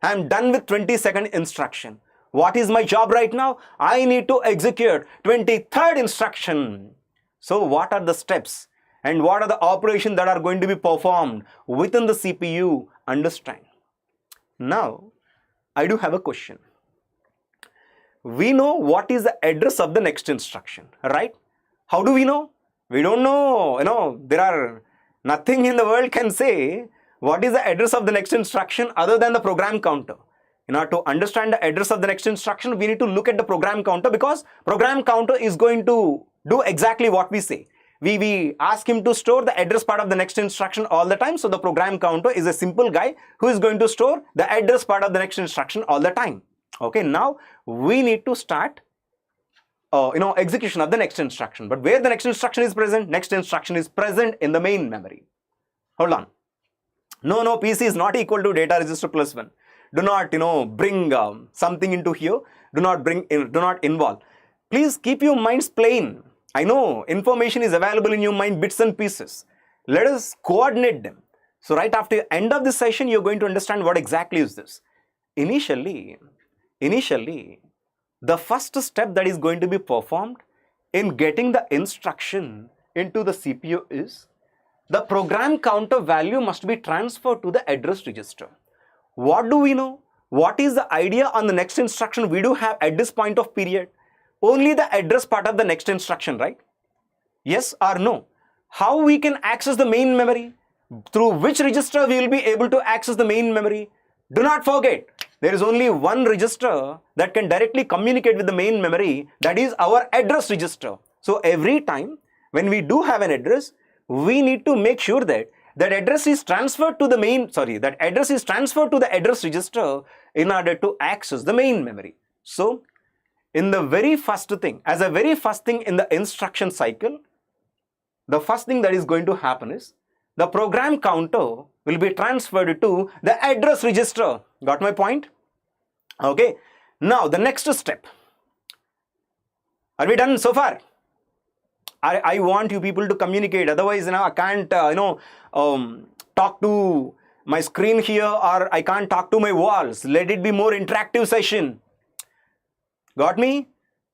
I am done with 22nd instruction. What is my job right now? I need to execute 23rd instruction. So what are the steps and what are the operations that are going to be performed within the CPU? Understand. Now, I do have a question. We know what is the address of the next instruction, right? How do we know? We don't know. There are nothing in the world can say what is the address of the next instruction other than the program counter. In order to understand the address of the next instruction, we need to look at the program counter, because program counter is going to do exactly what we say. We ask him to store the address part of the next instruction all the time. So the program counter is a simple guy who is going to store the address part of the next instruction all the time. Okay, now we need to start execution of the next instruction. But where the next instruction is present? Next instruction is present in the main memory. Hold on. No, PC is not equal to data register plus 1. Do not, bring something into here. Do not involve. Please keep your minds plain. I know information is available in your mind, bits and pieces. Let us coordinate them. So right after the end of this session, you're going to understand what exactly is this. Initially, the first step that is going to be performed in getting the instruction into the CPU is the program counter value must be transferred to the address register. What do we know? What is the idea on the next instruction we do have at this point of period? Only the address part of the next instruction, right? Yes or no? How we can access the main memory? Through which register we will be able to access the main memory? Do not forget, there is only one register that can directly communicate with the main memory, that is our address register. So every time when we do have an address, we need to make sure that that address is transferred to the address register in order to access the main memory. So in the very first thing, as a very first thing in the instruction cycle, the first thing that is going to happen is the program counter will be transferred to the address register. Got my point? Okay. Now the next step. Are we done so far? I want you people to communicate. Otherwise, I can't, talk to my screen here, or I can't talk to my walls. Let it be more interactive session. Got me?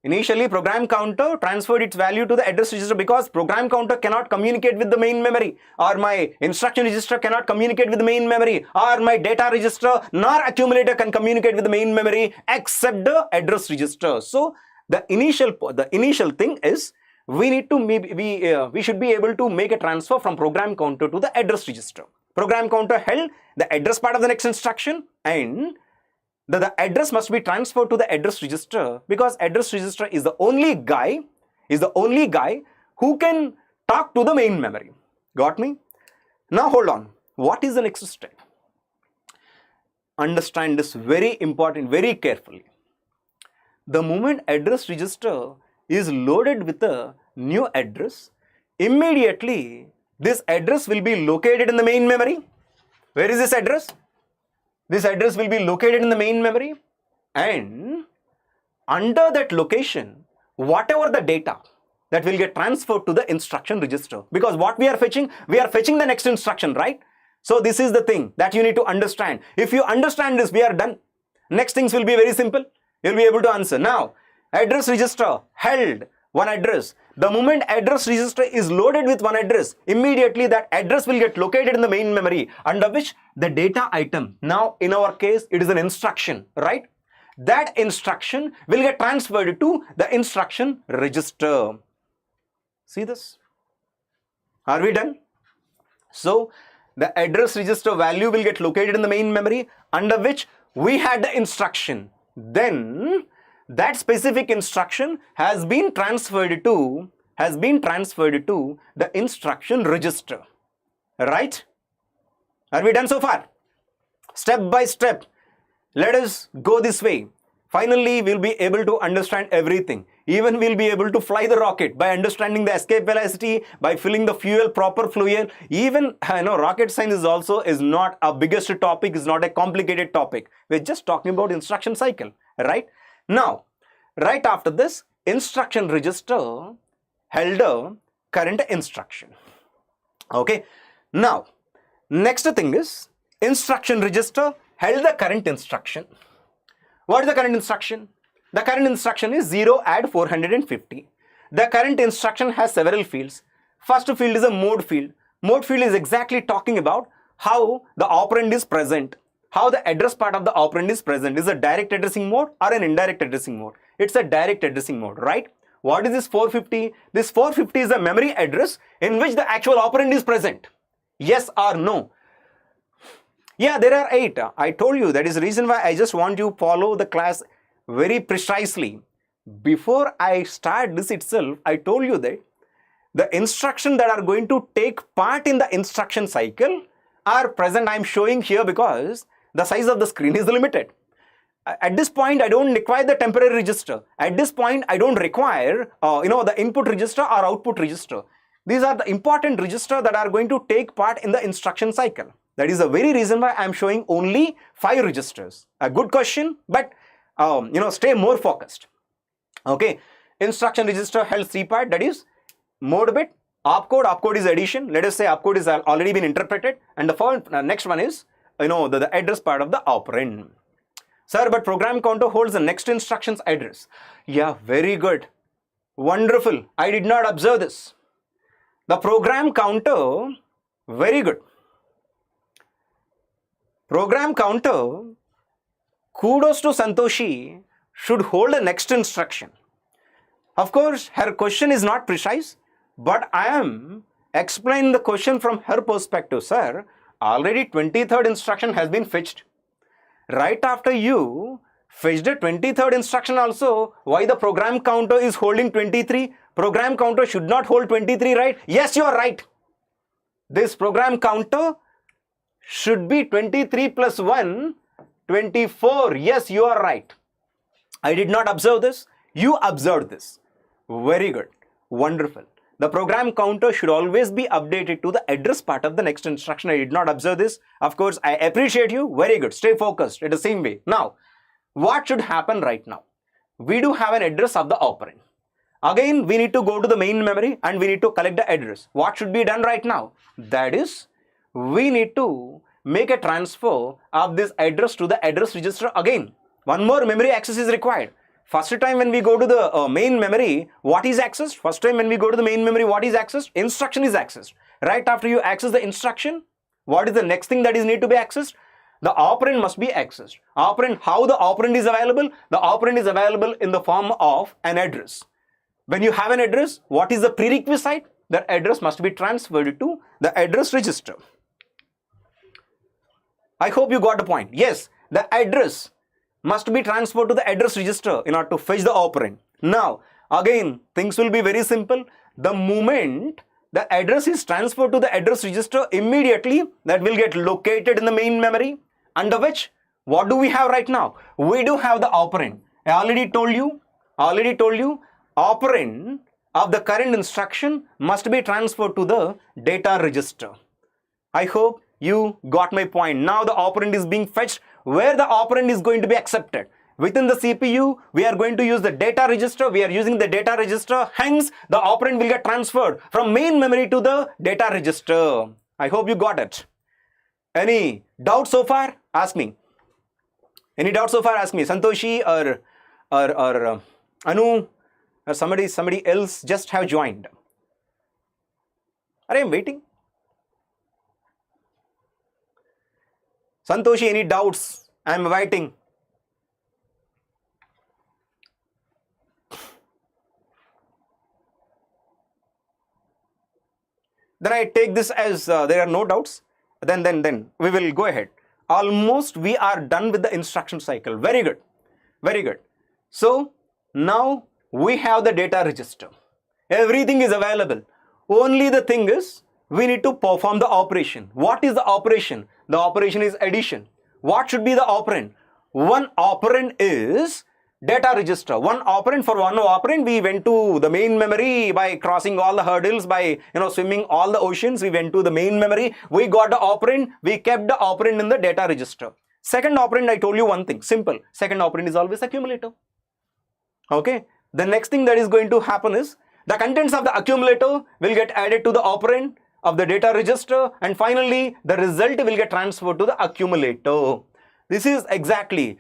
Initially, program counter transferred its value to the address register because program counter cannot communicate with the main memory, or my instruction register cannot communicate with the main memory, or my data register nor accumulator can communicate with the main memory except the address register. So the initial thing is we should be able to make a transfer from program counter to the address register. Program counter held the address part of the next instruction, and the address must be transferred to the address register, because address register is the only guy who can talk to the main memory. Got me? Now hold on. What is the next step? Understand this very important, very carefully. The moment address register is loaded with a new address, immediately this address will be located in the main memory. Where is this address? This address will be located in the main memory, and under that location, whatever the data that will get transferred to the instruction register. Because what we are fetching the next instruction, right? So this is the thing that you need to understand. If you understand this, we are done. Next things will be very simple. You'll be able to answer. Now, address register held one address. The moment address register is loaded with one address, immediately that address will get located in the main memory, under which the data item, now in our case it is an instruction, right? That instruction will get transferred to the instruction register. See this? Are we done? So the address register value will get located in the main memory, under which we had the instruction. Then that specific instruction has been transferred to the instruction register, right? Are we done so far? Step by step, let us go this way. Finally, we'll be able to understand everything. Even we'll be able to fly the rocket by understanding the escape velocity, by filling the fuel, proper fuel. Even, rocket science is not a biggest topic, is not a complicated topic. We're just talking about instruction cycle, right? Now, right after this, instruction register held a current instruction. Okay. Now, next thing is instruction register held the current instruction. What is the current instruction? The current instruction is 0 add 450. The current instruction has several fields. First field is a mode field. Mode field is exactly talking about how the operand is present, how the address part of the operand is present. Is a direct addressing mode or an indirect addressing mode? It's a direct addressing mode, right? What is this 450? This 450 is a memory address in which the actual operand is present. Yes or no? Yeah, there are 8. I told you that is the reason why I just want you to follow the class very precisely. Before I start this itself, I told you that the instruction that are going to take part in the instruction cycle are present. I am showing here because the size of the screen is limited. At this point, I don't require the temporary register. At this point, I don't require the input register or output register. These are the important registers that are going to take part in the instruction cycle. That is the very reason why I am showing only 5 registers. A good question, but stay more focused. Okay, instruction register held 3 part, that is mode bit, opcode. Opcode is addition. Let us say opcode is already been interpreted, and the next one is the address part of the operand. Sir, but program counter holds the next instruction's address. Yeah, very good, wonderful. I did not observe this. The program counter, very good. Program counter, kudos to Santoshi, should hold the next instruction. Of course, her question is not precise, but I am explaining the question from her perspective. Sir, already 23rd instruction has been fetched. Right after you fetched the 23rd instruction also, why the program counter is holding 23? Program counter should not hold 23, right? Yes, you are right. This program counter should be 23 plus 1, 24. Yes, you are right. I did not observe this. You observed this. Very good. Wonderful. The program counter should always be updated to the address part of the next instruction. I did not observe this. Of course, I appreciate you. Very good. Stay focused in the same way. Now, what should happen right now? We do have an address of the operand. Again, we need to go to the main memory and we need to collect the address. What should be done right now? That is, we need to make a transfer of this address to the address register again. One more memory access is required. First time when we go to the main memory, what is accessed? First time when we go to the main memory, what is accessed? Instruction is accessed. Right after you access the instruction, what is the next thing that is need to be accessed? The operand must be accessed. Operand, how the operand is available? The operand is available in the form of an address. When you have an address, what is the prerequisite? That address must be transferred to the address register. I hope you got the point. Yes, the address must be transferred to the address register in order to fetch the operand. Now, again, things will be very simple. The moment the address is transferred to the address register, immediately that will get located in the main memory, under which, what do we have right now? We do have the operand. I already told you, operand of the current instruction must be transferred to the data register. I hope you got my point. Now the operand is being fetched where the operand is going to be accepted. Within the CPU, we are going to use the data register. We are using the data register. Hence, the operand will get transferred from main memory to the data register. I hope you got it. Any doubt so far? Ask me. Any doubt so far? Ask me. Santoshi or Anu or somebody else just have joined. I am waiting. Santoshi, any doubts? I am waiting. Then I take this as there are no doubts. Then we will go ahead. Almost we are done with the instruction cycle. Very good. Very good. So now we have the data register. Everything is available. Only the thing is, we need to perform the operation. What is the operation? The operation is addition. What should be the operand? One operand is data register. One operand, for one operand, we went to the main memory by crossing all the hurdles, by swimming all the oceans. We went to the main memory. We got the operand. We kept the operand in the data register. Second operand, I told you one thing, simple. Second operand is always accumulator. Okay. The next thing that is going to happen is the contents of the accumulator will get added to the operand of the data register, and finally the result will get transferred to the accumulator. This is exactly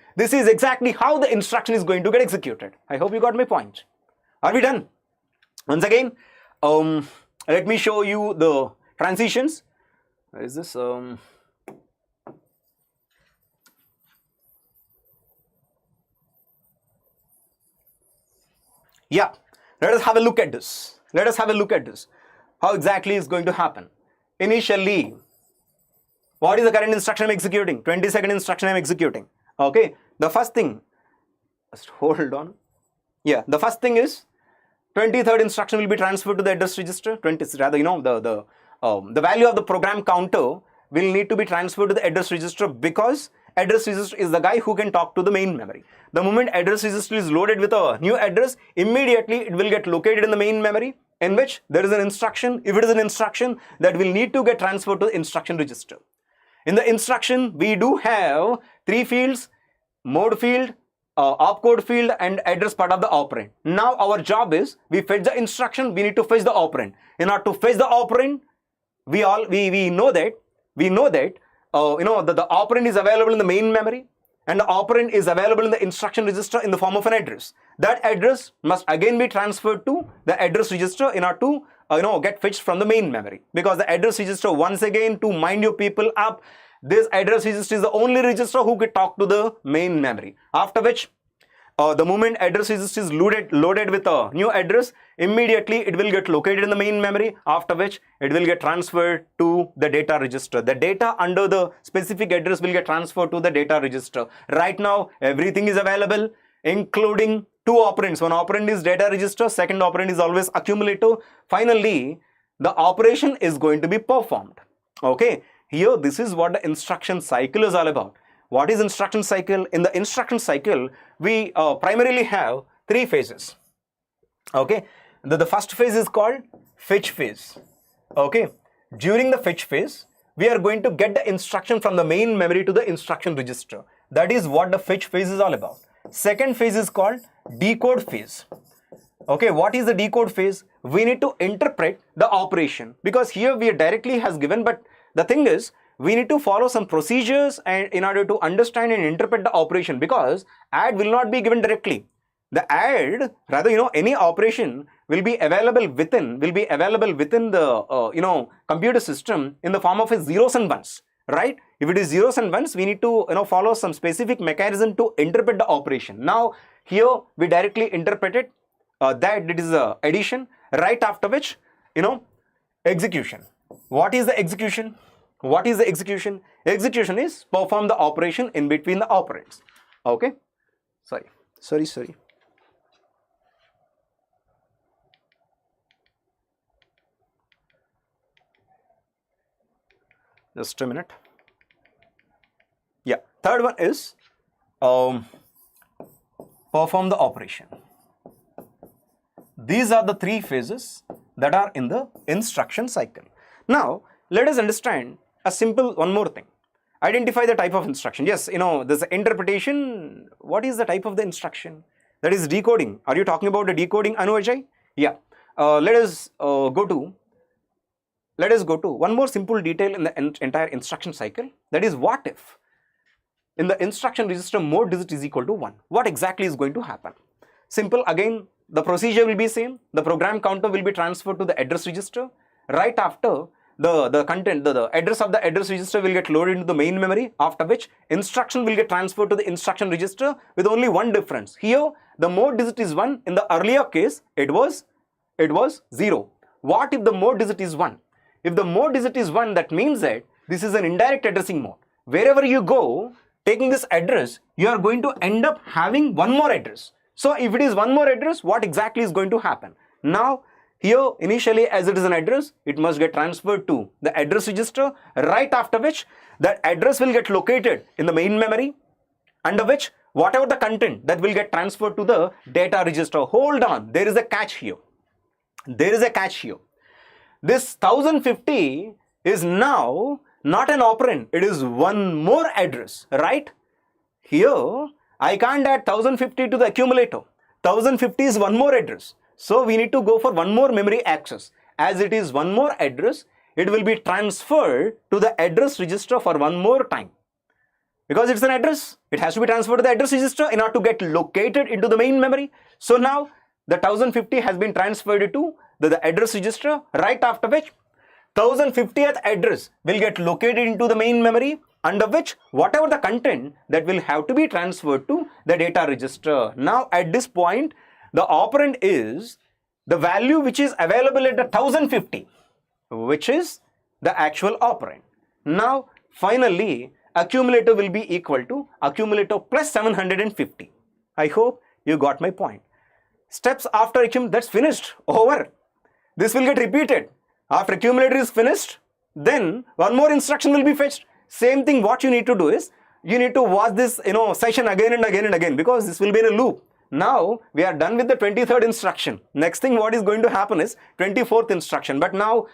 how the instruction is going to get executed. I hope you got my point. Are we done? Once again, let me show you the transitions. Where is this? Yeah, let us have a look at this. Let us have a look at this. How exactly is going to happen? Initially, what is the current instruction I'm executing? 22nd instruction I'm executing. Okay, the first thing, just hold on. Yeah, the first thing is 23rd instruction will be transferred to the address register. The value of the program counter will need to be transferred to the address register, because address register is the guy who can talk to the main memory. The moment address register is loaded with a new address, immediately it will get located in the main memory, in which there is an instruction. If it is an instruction, that will need to get transferred to the instruction register. In the instruction, we do have three fields: mode field, opcode field, and address part of the operand. Now our job is, we fetch the instruction, we need to fetch the operand. In order to fetch the operand, we know that the operand is available in the main memory, and the operand is available in the instruction register in the form of an address. That address must again be transferred to the address register in order to get fetched from the main memory, because the address register, once again, to mind you people up, this address register is the only register who can talk to the main memory. After which, the moment address register is loaded with a new address, immediately it will get located in the main memory, after which it will get transferred to the data register. The data under the specific address will get transferred to the data register. Right now, everything is available, including two operands. One operand is data register, second operand is always accumulator. Finally, the operation is going to be performed. Okay, here this is what the instruction cycle is all about. What is instruction cycle? In the instruction cycle, we primarily have three phases. Okay, the first phase is called fetch phase. Okay, during the fetch phase, we are going to get the instruction from the main memory to the instruction register. That is what the fetch phase is all about. Second phase is called decode phase. Okay, what is the decode phase? We need to interpret the operation, because here we are directly has given, but the thing is, we need to follow some procedures and in order to understand and interpret the operation, because add will not be given directly. The add, rather, any operation will be available within the computer system in the form of a zeros and ones, right? If it is zeros and ones, we need to follow some specific mechanism to interpret the operation. Now here we directly interpret it, that it is addition, right after which execution. What is the execution? What is the execution? Execution is perform the operation in between the operands. Okay, sorry. Just a minute. Yeah, third one is perform the operation. These are the three phases that are in the instruction cycle. Now, let us understand a simple one more thing. Identify the type of instruction. Yes, there's interpretation. What is the type of the instruction? That is decoding. Are you talking about the decoding, Anu Ajay? Yeah. Let us go to one more simple detail in the entire instruction cycle. That is, what if in the instruction register mode digit is equal to 1? What exactly is going to happen? Simple. Again, the procedure will be same. The program counter will be transferred to the address register. Right after, the content, the address of the address register will get loaded into the main memory, after which instruction will get transferred to the instruction register, with only one difference. Here, the mode digit is 1. In the earlier case, it was 0. What if the mode digit is 1? If the mode digit is 1, that means that this is an indirect addressing mode. Wherever you go, taking this address, you are going to end up having one more address. So if it is one more address, what exactly is going to happen? Now, here, initially, as it is an address, it must get transferred to the address register, right after which that address will get located in the main memory, under which whatever the content that will get transferred to the data register. Hold on, there is a catch here. There is a catch here. This 1050 is now not an operand, it is one more address, right? Here, I can't add 1050 to the accumulator. 1050 is one more address. So we need to go for one more memory access. As it is one more address, it will be transferred to the address register for one more time. Because it's an address, it has to be transferred to the address register in order to get located into the main memory. So now the 1050 has been transferred to the address register, right after which 1050th address will get located into the main memory, under which whatever the content that will have to be transferred to the data register. Now at this point, the operand is the value which is available at the 1050, which is the actual operand. Now finally, accumulator will be equal to accumulator plus 750. I hope you got my point. Steps after accumulator, that's finished, over. This will get repeated. After accumulator is finished, then one more instruction will be fetched. Same thing, what you need to do is, you need to watch this session again and again and again, because this will be in a loop. Now, we are done with the 23rd instruction. Next thing what is going to happen is 24th instruction. But now,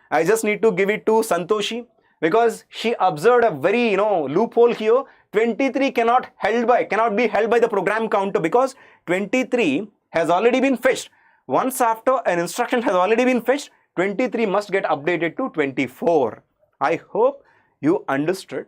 I just need to give it to Santoshi, because she observed a very, loophole here. 23 cannot be held by the program counter, because 23 has already been fetched. Once after an instruction has already been fetched, 23 must get updated to 24. I hope you understood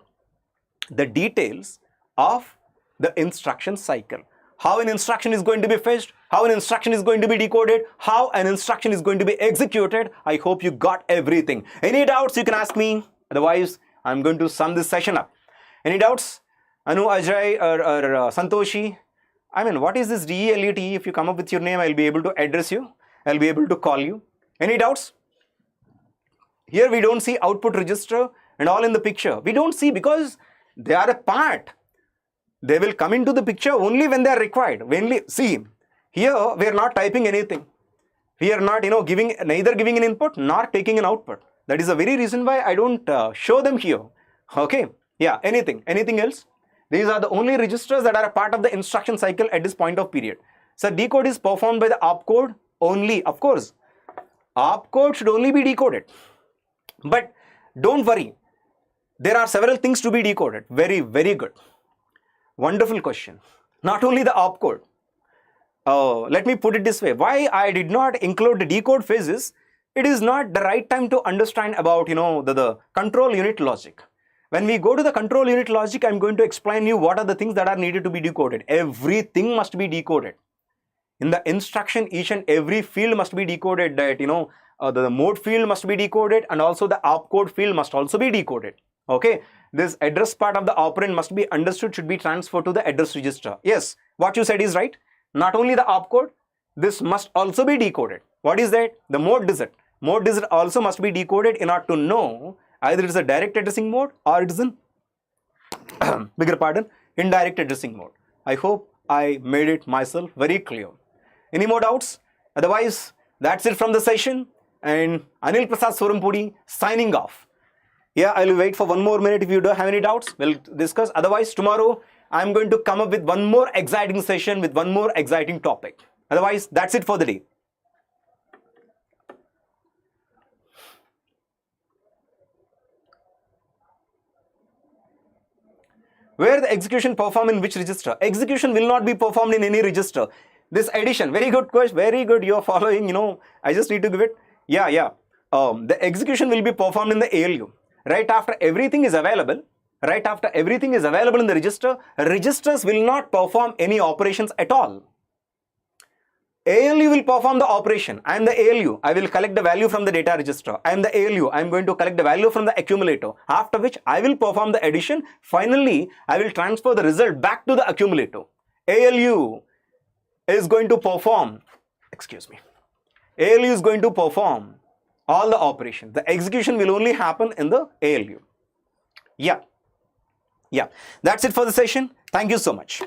the details of the instruction cycle. How an instruction is going to be fetched, how an instruction is going to be decoded, how an instruction is going to be executed. I hope you got everything. Any doubts, you can ask me. Otherwise, I'm going to sum this session up. Any doubts? Anu, Ajay, or Santoshi? I mean, what is this DELET? If you come up with your name, I'll be able to address you. I'll be able to call you. Any doubts? Here we don't see output register and all in the picture. We don't see because they are a part. They will come into the picture only when they are required. See, here we are not typing anything. We are not, neither giving an input nor taking an output. That is the very reason why I don't show them here. Okay. Yeah. Anything else? These are the only registers that are a part of the instruction cycle at this point of period. So decode is performed by the opcode only. Of course, opcode should only be decoded. But don't worry. There are several things to be decoded. Very, very good. Wonderful question. Not only the opcode. Let me put it this way. Why I did not include the decode phases? It is not the right time to understand about, the control unit logic. When we go to the control unit logic, I'm going to explain you what are the things that are needed to be decoded. Everything must be decoded. In the instruction, each and every field must be decoded. That, the mode field must be decoded, and also the opcode field must also be decoded. Okay. This address part of the operand must be understood, should be transferred to the address register. Yes, what you said is right. Not only the opcode, this must also be decoded. What is that? The mode digit. Mode digit also must be decoded in order to know either it is a direct addressing mode or it is an indirect addressing mode. I hope I made it myself very clear. Any more doubts? Otherwise, that's it from the session. And Anil Prasad Sorampudi signing off. Yeah, I will wait for one more minute. If you don't have any doubts, we'll discuss. Otherwise, tomorrow I'm going to come up with one more exciting session with one more exciting topic. Otherwise, that's it for the day. Where the execution performed in which register? Execution will not be performed in any register. This addition, very good question, very good. You're following, I just need to give it. Yeah. The execution will be performed in the ALU. Right after everything is available in the register, registers will not perform any operations at all. ALU will perform the operation. I am the ALU. I will collect the value from the data register. I am the ALU. I am going to collect the value from the accumulator. After which I will perform the addition. Finally, I will transfer the result back to the accumulator. ALU is going to perform, ALU is going to perform all the operations. The execution will only happen in the ALU. Yeah. That's it for the session. Thank you so much.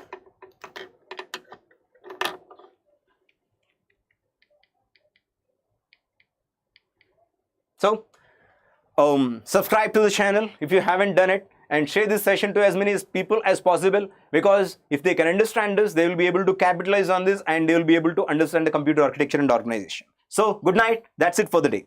So, subscribe to the channel if you haven't done it, and share this session to as many people as possible, because if they can understand this, they will be able to capitalize on this and they will be able to understand the computer architecture and organization. So good night. That's it for the day.